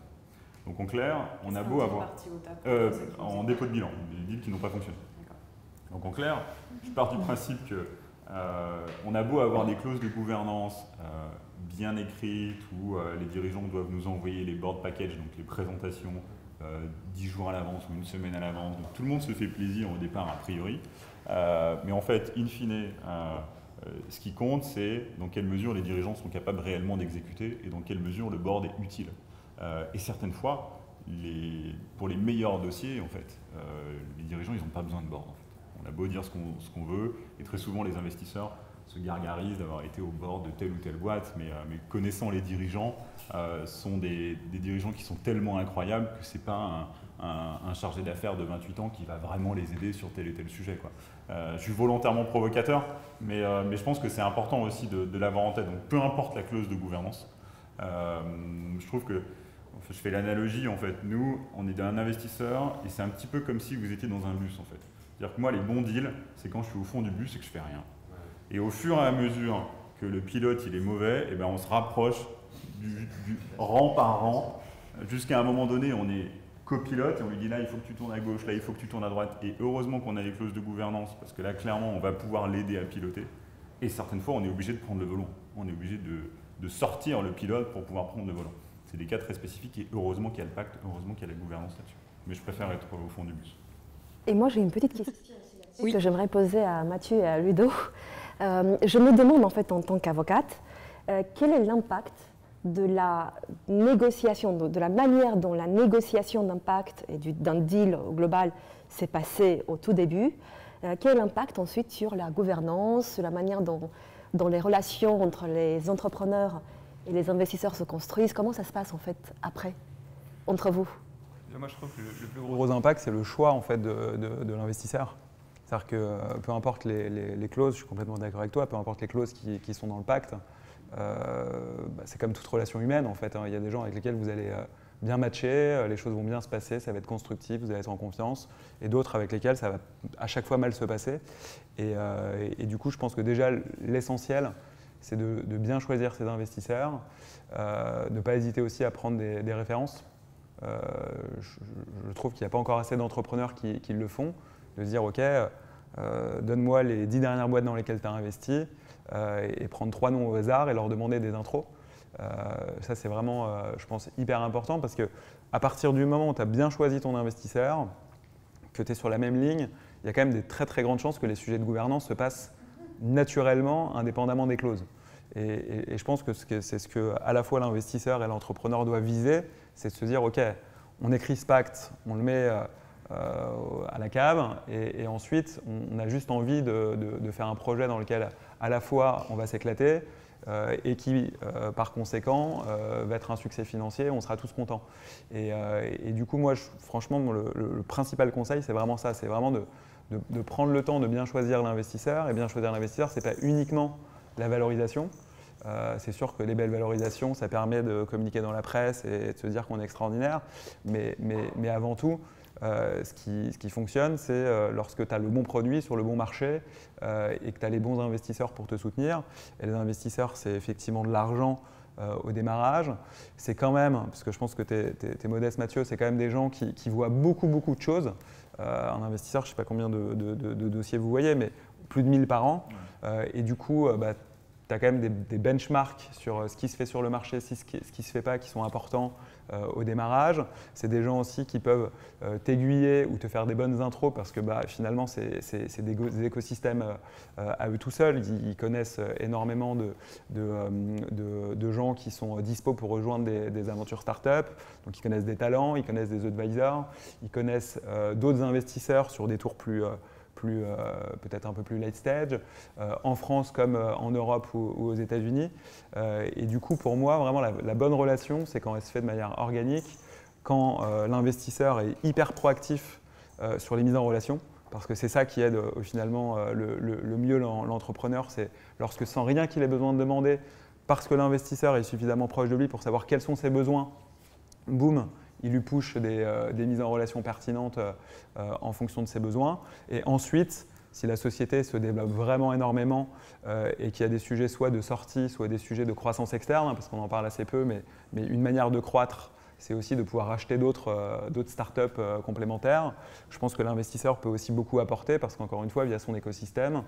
Donc en clair, on a beau avoir… en dépôt de bilan, les deals qui n'ont pas fonctionné. Donc en clair, je pars du principe que on a beau avoir des clauses de gouvernance bien écrites où les dirigeants doivent nous envoyer les board packages, donc les présentations 10 jours à l'avance ou une semaine à l'avance. Donc tout le monde se fait plaisir au départ a priori. Mais en fait, in fine, ce qui compte, c'est dans quelle mesure les dirigeants sont capables réellement d'exécuter et dans quelle mesure le board est utile. Et certaines fois, pour les meilleurs dossiers, en fait, les dirigeants, ils n'ont pas besoin de board. En fait. On a beau dire ce qu'on veut, et très souvent les investisseurs se gargarisent d'avoir été au board de telle ou telle boîte, mais connaissant les dirigeants, sont des dirigeants qui sont tellement incroyables que ce n'est pas un chargé d'affaires de 28 ans qui va vraiment les aider sur tel et tel sujet, quoi. Je suis volontairement provocateur, mais je pense que c'est important aussi de l'avoir en tête. Donc peu importe la clause de gouvernance, je trouve que, je fais l'analogie, en fait, nous, on est un investisseur et c'est un petit peu comme si vous étiez dans un bus, en fait. C'est-à-dire que moi, les bons deals, c'est quand je suis au fond du bus et que je fais rien. Et au fur et à mesure que le pilote il est mauvais, et ben on se rapproche du rang par rang, jusqu'à un moment donné, on est copilote et on lui dit là, il faut que tu tournes à gauche, là, il faut que tu tournes à droite. Et heureusement qu'on a les clauses de gouvernance, parce que là, clairement, on va pouvoir l'aider à piloter. Et certaines fois, on est obligé de prendre le volant. On est obligé de sortir le pilote pour pouvoir prendre le volant. C'est des cas très spécifiques et heureusement qu'il y a le pacte, heureusement qu'il y a la gouvernance là-dessus. Mais je préfère être au fond du bus. Et moi, j'ai une petite question que j'aimerais poser à Mathieu et à Ludo. Je me demande, en fait, en tant qu'avocate, quel est l'impact de la négociation, de la manière dont la négociation d'un pacte et d'un deal global s'est passée au tout début, quel est l'impact ensuite sur la gouvernance, sur la manière dont les relations entre les entrepreneurs et les investisseurs se construisent, comment ça se passe en fait après, entre vous? Moi je trouve que le plus gros impact c'est le choix en fait de l'investisseur. C'est-à-dire que peu importe les clauses, je suis complètement d'accord avec toi, peu importe les clauses qui sont dans le pacte, c'est comme toute relation humaine en fait. Il y a des gens avec lesquels vous allez bien matcher, les choses vont bien se passer, ça va être constructif, vous allez être en confiance, et d'autres avec lesquels ça va à chaque fois mal se passer. Et du coup, je pense que déjà l'essentiel, c'est de bien choisir ses investisseurs, de ne pas hésiter aussi à prendre des références. Je trouve qu'il n'y a pas encore assez d'entrepreneurs qui le font, de se dire ok, donne-moi les 10 dernières boîtes dans lesquelles tu as investi et prendre 3 noms au hasard et leur demander des intros. Ça c'est vraiment, je pense, hyper important parce qu'à partir du moment où tu as bien choisi ton investisseur, que tu es sur la même ligne, il y a quand même des très très grandes chances que les sujets de gouvernance se passent naturellement, indépendamment des clauses. Et je pense que c'est ce que à la fois l'investisseur et l'entrepreneur doivent viser, c'est de se dire ok, on écrit ce pacte, on le met à la cave et ensuite on a juste envie de faire un projet dans lequel à la fois on va s'éclater et qui par conséquent va être un succès financier, on sera tous contents. Et du coup moi franchement le principal conseil c'est vraiment ça, c'est vraiment de prendre le temps de bien choisir l'investisseur. Et bien choisir l'investisseur, ce n'est pas uniquement la valorisation, C'est sûr que les belles valorisations, ça permet de communiquer dans la presse et de se dire qu'on est extraordinaire. Mais avant tout, ce qui fonctionne, c'est lorsque tu as le bon produit sur le bon marché et que tu as les bons investisseurs pour te soutenir. Et les investisseurs, c'est effectivement de l'argent au démarrage. C'est quand même, parce que je pense que tu es modeste Mathieu, c'est quand même des gens qui voient beaucoup de choses. Un investisseur, je ne sais pas combien de dossiers vous voyez, mais plus de 1000 par an. Et du coup, tu as quand même des benchmarks sur ce qui se fait sur le marché, ce qui ne se fait pas, qui sont importants au démarrage. C'est des gens aussi qui peuvent t'aiguiller ou te faire des bonnes intros parce que finalement, c'est des écosystèmes à eux tout seuls. Ils connaissent énormément de gens qui sont dispo pour rejoindre des aventures start-up. Donc, ils connaissent des talents, ils connaissent des advisors, ils connaissent d'autres investisseurs sur des tours peut-être un peu plus late stage, en France comme en Europe ou aux États-Unis. Et du coup, pour moi, vraiment, la bonne relation, c'est quand elle se fait de manière organique, quand l'investisseur est hyper proactif sur les mises en relation, parce que c'est ça qui aide finalement le mieux l'entrepreneur, c'est lorsque sans rien qu'il ait besoin de demander, parce que l'investisseur est suffisamment proche de lui pour savoir quels sont ses besoins, boum, il lui push des mises en relation pertinentes en fonction de ses besoins. Et ensuite, si la société se développe vraiment énormément et qu'il y a des sujets soit de sortie, soit des sujets de croissance externe, parce qu'on en parle assez peu, mais une manière de croître, c'est aussi de pouvoir acheter d'autres startups complémentaires. Je pense que l'investisseur peut aussi beaucoup apporter parce qu'encore une fois, via son écosystème,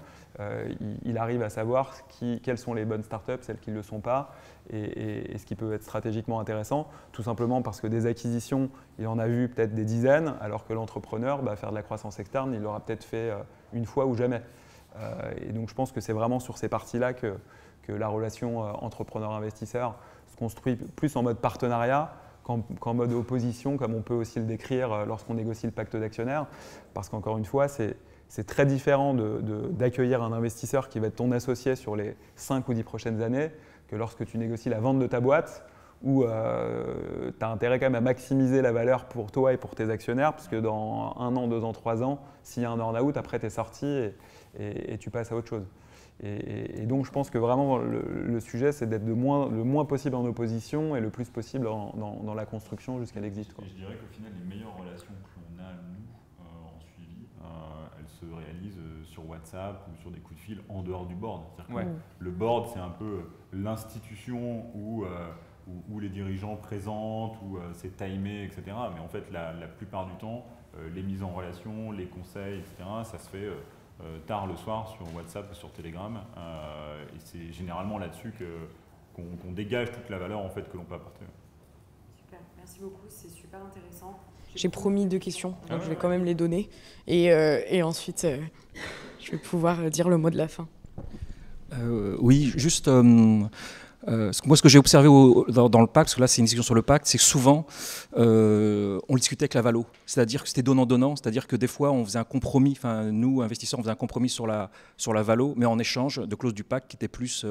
il arrive à savoir quelles sont les bonnes startups, celles qui ne le sont pas, et ce qui peut être stratégiquement intéressant, tout simplement parce que des acquisitions, il en a vu peut-être des dizaines, alors que l'entrepreneur, faire de la croissance externe, il l'aura peut-être fait une fois ou jamais. Et donc je pense que c'est vraiment sur ces parties-là que la relation entrepreneur-investisseur se construit plus en mode partenariat, qu'en mode opposition, comme on peut aussi le décrire lorsqu'on négocie le pacte d'actionnaires. Parce qu'encore une fois, c'est très différent d'accueillir un investisseur qui va être ton associé sur les 5 ou 10 prochaines années que lorsque tu négocies la vente de ta boîte où tu as intérêt quand même à maximiser la valeur pour toi et pour tes actionnaires, puisque dans 1 an, 2 ans, 3 ans, s'il y a un earn-out, après tu es sorti et tu passes à autre chose. Et donc je pense que vraiment le sujet, c'est d'être le moins possible en opposition et le plus possible dans la construction jusqu'à l'exit. Je dirais qu'au final, les meilleures relations que l'on a, nous, en suivi, elles se réalisent sur WhatsApp ou sur des coups de fil en dehors du board. Le board, c'est un peu l'institution où les dirigeants présentent, où c'est timé, etc. Mais en fait, la plupart du temps, les mises en relation, les conseils, etc., ça se fait tard le soir sur WhatsApp ou sur Telegram. Et c'est généralement là-dessus qu'on dégage toute la valeur en fait, que l'on peut apporter. Super, merci beaucoup, c'est super intéressant. J'ai promis 2 questions, donc je vais quand même les donner. Et ensuite, je vais pouvoir dire le mot de la fin. Oui, juste... moi, ce que j'ai observé dans le pacte, parce que là c'est une discussion sur le pacte, c'est que souvent on le discutait avec la valo, c'est-à-dire que c'était donnant-donnant, c'est-à-dire que des fois on faisait un compromis, enfin nous investisseurs on faisait un compromis sur la valo, mais en échange de clauses du pacte qui étaient plus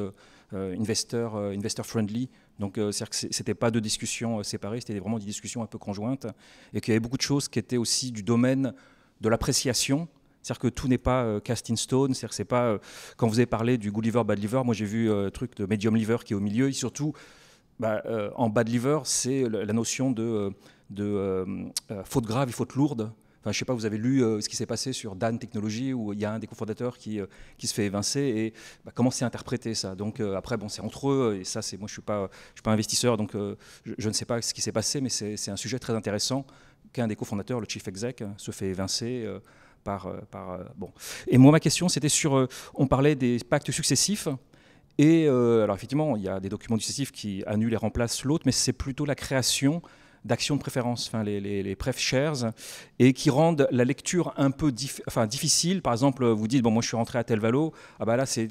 investor friendly. Donc c'est-à-dire que c'était pas 2 discussions séparées, c'était vraiment des discussions un peu conjointes, et qu'il y avait beaucoup de choses qui étaient aussi du domaine de l'appréciation. C'est-à-dire que tout n'est pas cast in stone, c'est-à-dire que c'est pas, quand vous avez parlé du good liver, bad liver, moi j'ai vu un truc de medium liver qui est au milieu, et surtout en bad liver, c'est la notion de faute grave et faute lourde. Enfin, je ne sais pas, vous avez lu ce qui s'est passé sur Dan Technologies, où il y a un des cofondateurs qui se fait évincer, et comment c'est interprété ça. Donc après, bon, c'est entre eux, et ça, moi je suis pas investisseur, donc je ne sais pas ce qui s'est passé, mais c'est un sujet très intéressant qu'un des cofondateurs, le chief exec, se fait évincer. Bon. Et moi, ma question, c'était sur, on parlait des pactes successifs, et alors effectivement, il y a des documents successifs qui annulent et remplacent l'autre, mais c'est plutôt la création d'actions de préférence, enfin les pref shares, et qui rendent la lecture un peu difficile. Par exemple, vous dites, bon, moi je suis rentré à tel valo, là c'est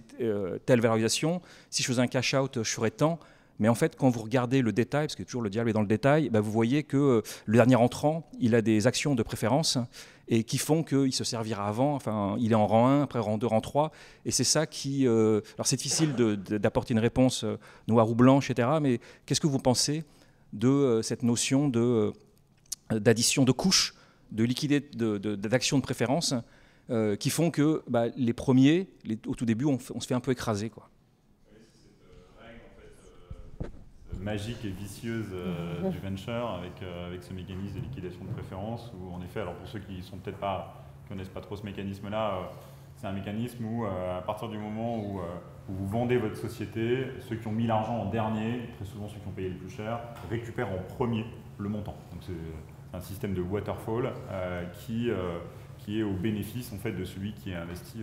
telle valorisation, si je faisais un cash out, je ferais tant. Mais en fait, quand vous regardez le détail, parce que toujours le diable est dans le détail, vous voyez que le dernier entrant, il a des actions de préférence et qui font qu'il se servira avant, enfin, il est en rang 1, après rang 2, rang 3, et c'est ça qui... alors c'est difficile d'apporter une réponse noire ou blanche, etc., mais qu'est-ce que vous pensez de cette notion d'addition de couches, de liquidité, d'actions de préférence, qui font que les premiers, au tout début, on se fait un peu écraser, quoi. magique et vicieuse du venture avec ce mécanisme de liquidation de préférence où en effet, alors pour ceux qui connaissent pas trop ce mécanisme-là, c'est un mécanisme où à partir du moment où vous vendez votre société, ceux qui ont mis l'argent en dernier, très souvent ceux qui ont payé le plus cher, récupèrent en premier le montant. Donc c'est un système de waterfall qui est au bénéfice en fait, de celui qui a investi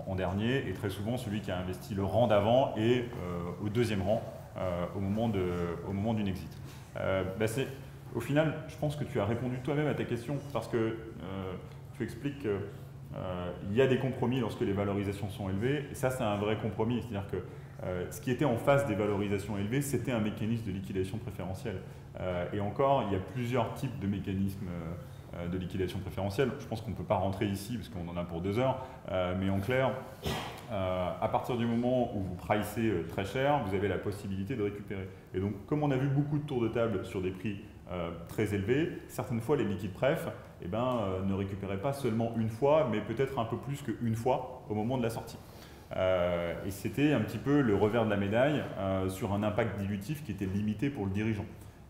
en dernier, et très souvent celui qui a investi le rang d'avant et au deuxième rang au moment d'une exit. Au final, je pense que tu as répondu toi-même à ta question parce que tu expliques qu'il y a des compromis lorsque les valorisations sont élevées, et ça c'est un vrai compromis, c'est-à-dire que ce qui était en face des valorisations élevées, c'était un mécanisme de liquidation préférentielle. Et encore, il y a plusieurs types de mécanismes de liquidation préférentielle. Je pense qu'on ne peut pas rentrer ici parce qu'on en a pour 2 heures, mais en clair, à partir du moment où vous pricez très cher, vous avez la possibilité de récupérer. Et donc, comme on a vu beaucoup de tours de table sur des prix très élevés, certaines fois les liquides préf ne récupéraient pas seulement une fois, mais peut-être un peu plus qu'une fois au moment de la sortie. Et c'était un petit peu le revers de la médaille sur un impact dilutif qui était limité pour le dirigeant.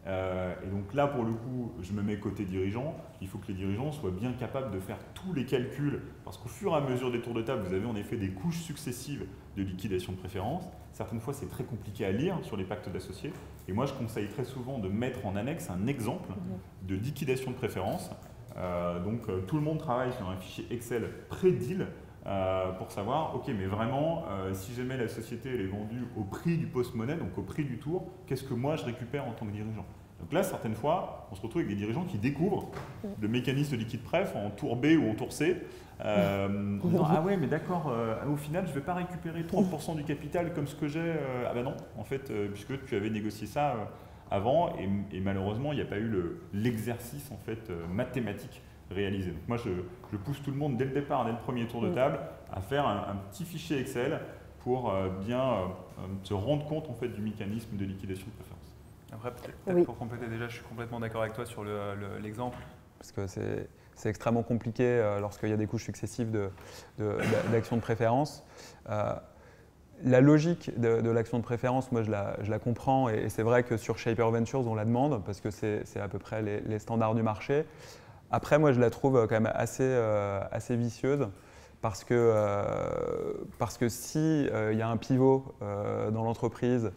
Et donc là, pour le coup, je me mets côté dirigeant. Il faut que les dirigeants soient bien capables de faire tous les calculs, parce qu'au fur et à mesure des tours de table, vous avez en effet des couches successives de liquidation de préférence. Certaines fois, c'est très compliqué à lire sur les pactes d'associés. Et moi, je conseille très souvent de mettre en annexe un exemple de liquidation de préférence. Donc, tout le monde travaille sur un fichier Excel pré-deal pour savoir, ok, mais vraiment, si jamais la société elle est vendue au prix du post-money, donc au prix du tour, qu'est-ce que moi je récupère en tant que dirigeant? Donc là, certaines fois, on se retrouve avec des dirigeants qui découvrent le mécanisme de liquide préf en tour B ou en tour C, en disant, ah ouais, mais d'accord, au final, je ne vais pas récupérer 30% du capital comme ce que j'ai. Ah ben non, en fait, puisque tu avais négocié ça avant, et malheureusement, il n'y a pas eu l'exercice en fait, mathématique réalisé. Donc moi, je pousse tout le monde dès le départ, dès le premier tour de table, à faire un petit fichier Excel pour bien se rendre compte en fait, du mécanisme de liquidation de préférence. Après, peut-être pour compléter, déjà, je suis complètement d'accord avec toi sur l'exemple, parce que c'est extrêmement compliqué lorsqu'il y a des couches successives d'actions de préférence. La logique de l'action de préférence, moi, je la comprends, et c'est vrai que sur Shaper Ventures, on la demande, parce que c'est à peu près les standards du marché. Après, moi, je la trouve quand même assez vicieuse, parce que si y a un pivot dans l'entreprise,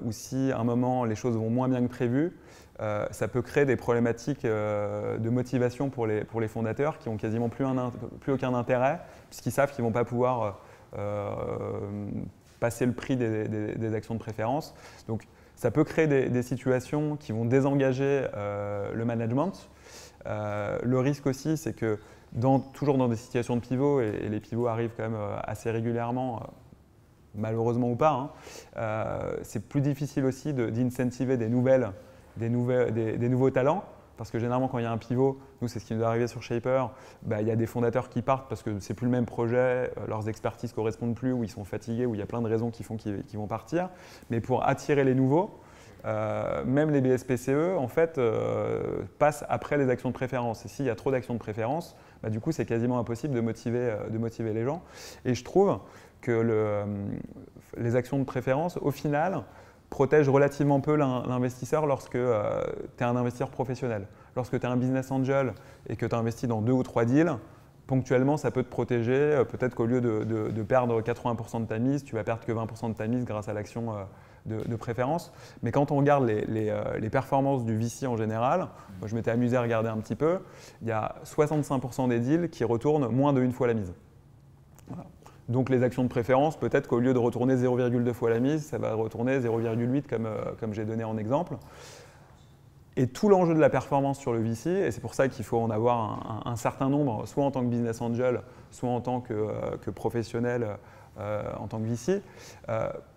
ou si à un moment les choses vont moins bien que prévu, ça peut créer des problématiques de motivation pour les fondateurs qui n'ont quasiment plus aucun intérêt, puisqu'ils savent qu'ils ne vont pas pouvoir passer le prix des actions de préférence. Donc, ça peut créer des situations qui vont désengager le management. Le risque aussi, c'est que toujours dans des situations de pivot, et les pivots arrivent quand même assez régulièrement, malheureusement ou pas, c'est plus difficile aussi d'incentiver des nouveaux talents, parce que généralement quand il y a un pivot, nous c'est ce qui nous est arrivé sur Shaper, il y a des fondateurs qui partent parce que c'est plus le même projet, leurs expertises ne correspondent plus, ou ils sont fatigués, ou il y a plein de raisons qui font qu'ils vont partir. Mais pour attirer les nouveaux, même les BSPCE en fait passent après les actions de préférence. Et s'il y a trop d'actions de préférence, du coup c'est quasiment impossible de motiver les gens. Et je trouve que les actions de préférence, au final, protègent relativement peu l'investisseur lorsque tu es un investisseur professionnel. Lorsque tu es un business angel et que tu investis dans 2 ou 3 deals, ponctuellement ça peut te protéger. Peut-être qu'au lieu de perdre 80% de ta mise, tu vas perdre que 20% de ta mise grâce à l'action de préférence. Mais quand on regarde les performances du VC en général, moi je m'étais amusé à regarder un petit peu, il y a 65% des deals qui retournent moins de 1 fois la mise. Voilà. Donc les actions de préférence, peut-être qu'au lieu de retourner 0,2 fois la mise, ça va retourner 0,8 comme j'ai donné en exemple. Et tout l'enjeu de la performance sur le VC, et c'est pour ça qu'il faut en avoir un certain nombre, soit en tant que business angel, soit en tant que professionnel en tant que VC,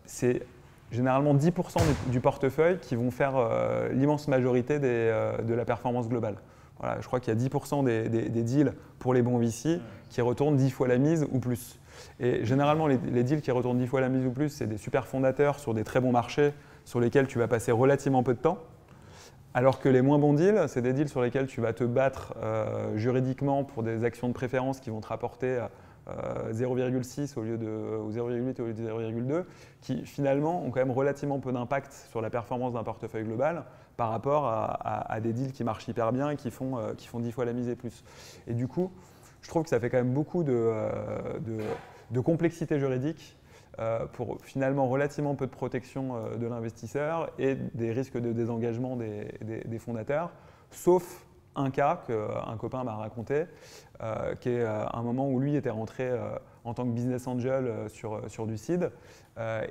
c'est généralement 10% du portefeuille qui vont faire l'immense majorité de la performance globale. Voilà, je crois qu'il y a 10% des deals pour les bons VC qui retournent 10 fois la mise ou plus. Et généralement, les deals qui retournent 10 fois la mise ou plus, c'est des super fondateurs sur des très bons marchés sur lesquels tu vas passer relativement peu de temps. Alors que les moins bons deals, c'est des deals sur lesquels tu vas te battre juridiquement pour des actions de préférence qui vont te rapporter 0,6 ou 0,8 au lieu de 0,2, qui finalement ont quand même relativement peu d'impact sur la performance d'un portefeuille global par rapport à des deals qui marchent hyper bien et qui font 10 fois la mise et plus. Et du coup, je trouve que ça fait quand même beaucoup de complexité juridique pour finalement relativement peu de protection de l'investisseur et des risques de désengagement des fondateurs, sauf un cas qu'un copain m'a raconté, qui est un moment où lui était rentré en tant que business angel sur du seed,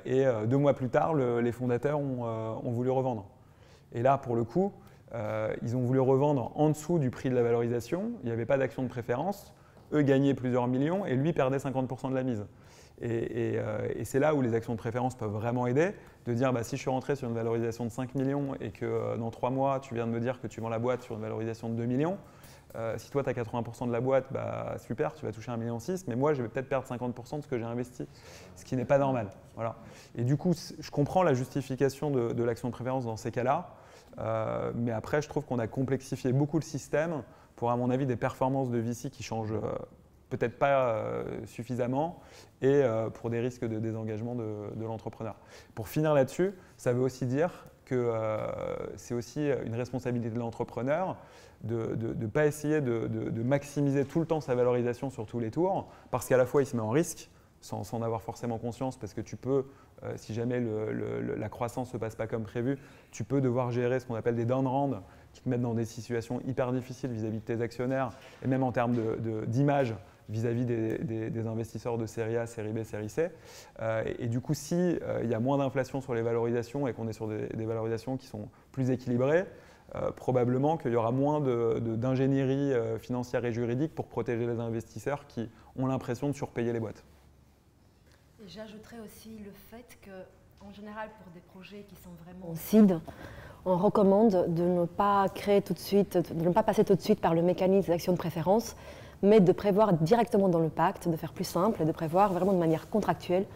et 2 mois plus tard, les fondateurs ont voulu revendre. Et là, pour le coup, ils ont voulu revendre en dessous du prix de la valorisation, il n'y avait pas d'action de préférence, eux gagnaient plusieurs millions et lui perdait 50% de la mise. Et c'est là où les actions de préférence peuvent vraiment aider, de dire si je suis rentré sur une valorisation de 5 millions et que dans 3 mois, tu viens de me dire que tu vends la boîte sur une valorisation de 2 millions, si toi tu as 80% de la boîte, super, tu vas toucher 1,6 million, mais moi je vais peut-être perdre 50% de ce que j'ai investi, ce qui n'est pas normal. Voilà. Et du coup, je comprends la justification de l'action de préférence dans ces cas-là, mais après je trouve qu'on a complexifié beaucoup le système pour, à mon avis, des performances de VC qui changent peut-être pas suffisamment, et pour des risques de désengagement de l'entrepreneur. Pour finir là-dessus, ça veut aussi dire que c'est aussi une responsabilité de l'entrepreneur de ne pas essayer de maximiser tout le temps sa valorisation sur tous les tours, parce qu'à la fois il se met en risque, sans en avoir forcément conscience, parce que tu peux, si jamais la croissance ne se passe pas comme prévu, tu peux devoir gérer ce qu'on appelle des down rounds, qui te mettent dans des situations hyper difficiles vis-à-vis de tes actionnaires, et même en termes d'image vis-à-vis des investisseurs de série A, série B, série C. Et du coup, si il y a moins d'inflation sur les valorisations et qu'on est sur des valorisations qui sont plus équilibrées, probablement qu'il y aura moins d'ingénierie financière et juridique pour protéger les investisseurs qui ont l'impression de surpayer les boîtes. Et j'ajouterais aussi le fait qu'en général, pour des projets qui sont vraiment seed, on recommande de ne pas créer tout de suite, de ne pas passer tout de suite par le mécanisme d'action de préférence, mais de prévoir directement dans le pacte, de faire plus simple et de prévoir vraiment de manière contractuelle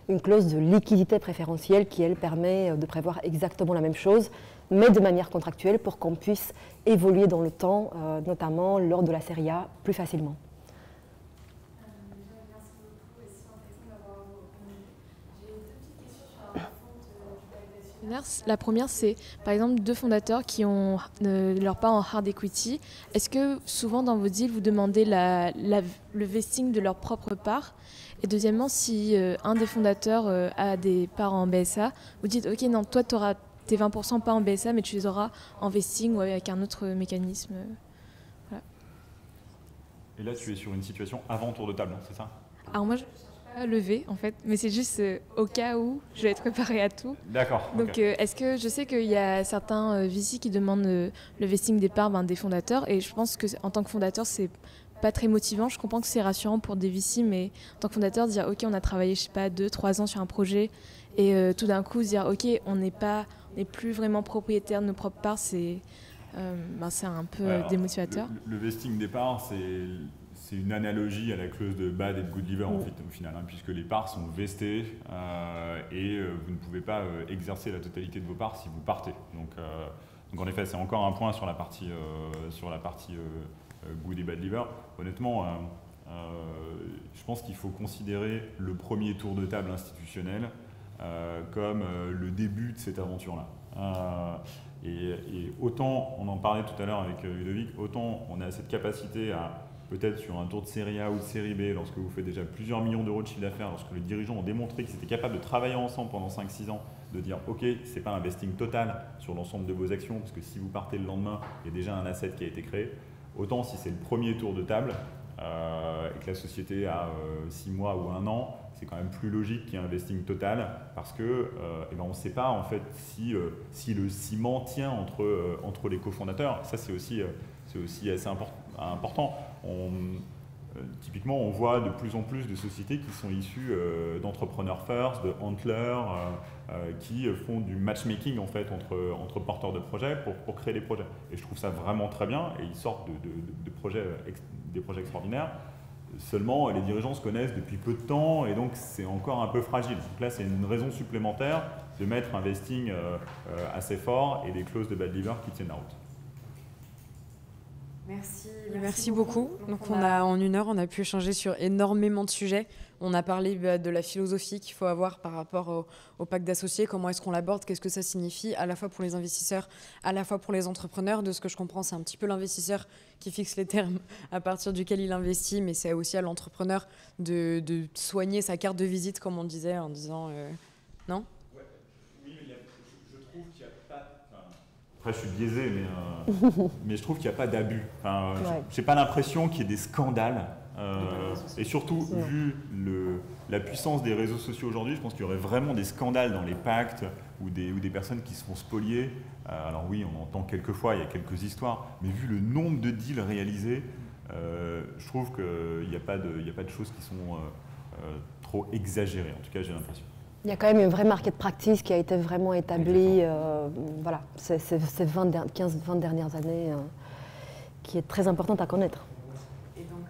une clause de liquidité préférentielle qui, elle, permet de prévoir exactement la même chose, mais de manière contractuelle pour qu'on puisse évoluer dans le temps, notamment lors de la série A, plus facilement. La première, c'est par exemple 2 fondateurs qui ont leur part en hard equity. Est-ce que souvent dans vos deals, vous demandez le vesting de leur propre part? Et deuxièmement, si un des fondateurs a des parts en BSA, vous dites ok, non, toi tu auras tes 20% pas en BSA, mais tu les auras en vesting ou avec un autre mécanisme. Voilà. Et là, tu es sur une situation avant tour de table, c'est ça? Alors moi, je à lever en fait, mais c'est juste au cas où je vais être préparée à tout. D'accord. Donc Okay. est-ce que je sais qu'il y a certains VC qui demandent le vesting des parts des fondateurs, et je pense que en tant que fondateur c'est pas très motivant. Je comprends que c'est rassurant pour des VC, mais en tant que fondateur dire ok, on a travaillé je sais pas 2-3 ans sur un projet et tout d'un coup se dire ok, on n'est plus vraiment propriétaire de nos propres parts, c'est un peu démotivateur. Le vesting des parts, c'est une analogie à la clause de bad et de good liver en fait, au final, puisque les parts sont vestées et vous ne pouvez pas exercer la totalité de vos parts si vous partez. Donc en effet, c'est encore un point sur la partie, good et bad liver. Honnêtement, je pense qu'il faut considérer le premier tour de table institutionnel comme le début de cette aventure-là. Et autant, on en parlait tout à l'heure avec Ludovic, autant on a cette capacité à peut-être sur un tour de série A ou de série B, lorsque vous faites déjà plusieurs millions d'euros de chiffre d'affaires, lorsque les dirigeants ont démontré qu'ils étaient capables de travailler ensemble pendant 5-6 ans, de dire ok, ce n'est pas un vesting total sur l'ensemble de vos actions, parce que si vous partez le lendemain, il y a déjà un asset qui a été créé. Autant si c'est le premier tour de table et que la société a 6 mois ou 1 an, c'est quand même plus logique qu'il y ait un vesting total, parce que on ne sait pas en fait si le ciment tient entre les cofondateurs. Ça c'est aussi assez important. Typiquement, on voit de plus en plus de sociétés qui sont issues d'entrepreneurs first, de handlers, qui font du matchmaking en fait entre porteurs de projets pour créer des projets. Et je trouve ça vraiment très bien, et ils sortent des projets extraordinaires. Seulement, les dirigeants se connaissent depuis peu de temps, et donc c'est encore un peu fragile. Donc là, c'est une raison supplémentaire de mettre un vesting assez fort et des clauses de bad liver qui tiennent la route. Merci beaucoup. Donc en 1 heure, on a pu échanger sur énormément de sujets. On a parlé de la philosophie qu'il faut avoir par rapport au pacte d'associés, comment est-ce qu'on l'aborde, qu'est-ce que ça signifie, à la fois pour les investisseurs, à la fois pour les entrepreneurs. De ce que je comprends, c'est un petit peu l'investisseur qui fixe les termes à partir duquel il investit, mais c'est aussi à l'entrepreneur de soigner sa carte de visite, comme on disait, en disant non ? Oui, mais je trouve qu'il n'y a pas... Après, je suis biaisé, mais je trouve qu'il n'y a pas d'abus. Enfin, j'ai pas l'impression qu'il y ait des scandales. Et surtout, vu la puissance des réseaux sociaux aujourd'hui, je pense qu'il y aurait vraiment des scandales dans les pactes ou des personnes qui se font spolier. Alors oui, on entend quelques fois, il y a quelques histoires, mais vu le nombre de deals réalisés, je trouve qu'il n'y a pas de choses qui sont trop exagérées. En tout cas, j'ai l'impression. Il y a quand même une vraie market practice qui a été vraiment établie voilà, ces 15-20 dernières années qui est très importante à connaître. Et donc,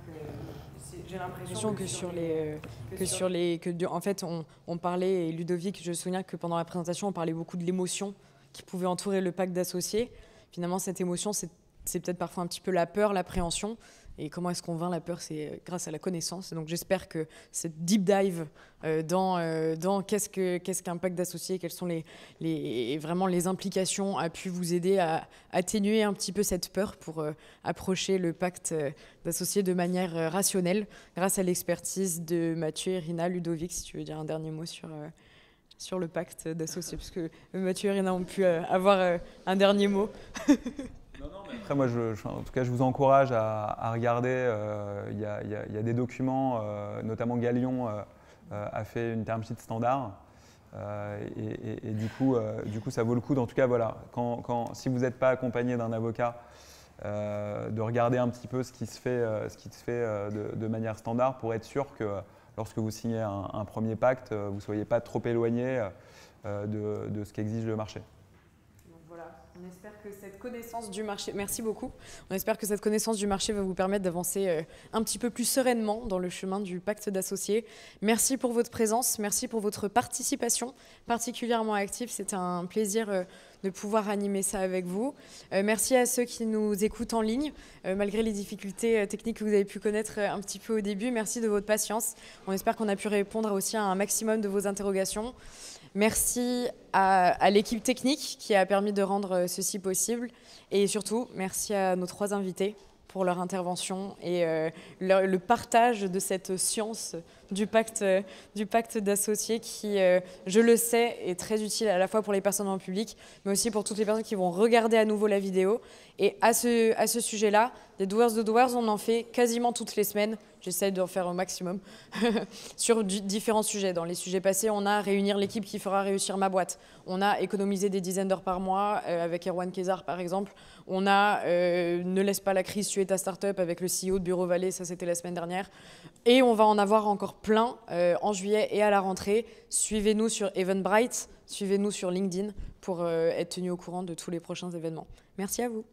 j'ai l'impression en fait, on parlait, et Ludovic, je me souviens que pendant la présentation, on parlait beaucoup de l'émotion qui pouvait entourer le pacte d'associés. Finalement, cette émotion, c'est peut-être parfois un petit peu la peur, l'appréhension. Et comment est-ce qu'on vainc la peur? C'est grâce à la connaissance. Et donc j'espère que cette deep dive dans qu'est-ce qu'un pacte d'associés, quelles sont vraiment les implications, a pu vous aider à atténuer un petit peu cette peur pour approcher le pacte d'associés de manière rationnelle, grâce à l'expertise de Mathieu, Irina, Ludovic, si tu veux dire un dernier mot sur le pacte d'associés, parce que Mathieu et Irina ont pu avoir un dernier mot. Non, mais après, moi, en tout cas, je vous encourage à regarder. Il y a des documents, notamment Galion a fait une term sheet standard. Et du coup, ça vaut le coup. En tout cas, voilà, si vous n'êtes pas accompagné d'un avocat, de regarder un petit peu ce qui se fait de manière standard pour être sûr que lorsque vous signez un premier pacte, vous ne soyez pas trop éloigné de ce qu'exige le marché. On espère que cette connaissance du marché, merci beaucoup, on espère que cette connaissance du marché va vous permettre d'avancer un petit peu plus sereinement dans le chemin du pacte d'associés. Merci pour votre présence, merci pour votre participation particulièrement active. C'était un plaisir de pouvoir animer ça avec vous. Merci à ceux qui nous écoutent en ligne, malgré les difficultés techniques que vous avez pu connaître un petit peu au début. Merci de votre patience. On espère qu'on a pu répondre aussi à un maximum de vos interrogations. Merci à l'équipe technique qui a permis de rendre ceci possible. Et surtout, merci à nos 3 invités pour leur intervention et le partage de cette science du pacte d'associés qui, je le sais, est très utile à la fois pour les personnes en public, mais aussi pour toutes les personnes qui vont regarder à nouveau la vidéo. Et à ce sujet-là, des Doers de Doers, on en fait quasiment toutes les semaines. J'essaie d'en faire au maximum sur différents sujets. Dans les sujets passés, on a réunir l'équipe qui fera réussir ma boîte. On a économisé des dizaines d'heures par mois avec Erwan Kézard, par exemple. On a ne laisse pas la crise tuer ta start-up avec le CEO de Bureau Vallée, ça c'était la semaine dernière. Et on va en avoir encore plein en juillet et à la rentrée. Suivez-nous sur Eventbrite, suivez-nous sur LinkedIn pour être tenu au courant de tous les prochains événements. Merci à vous.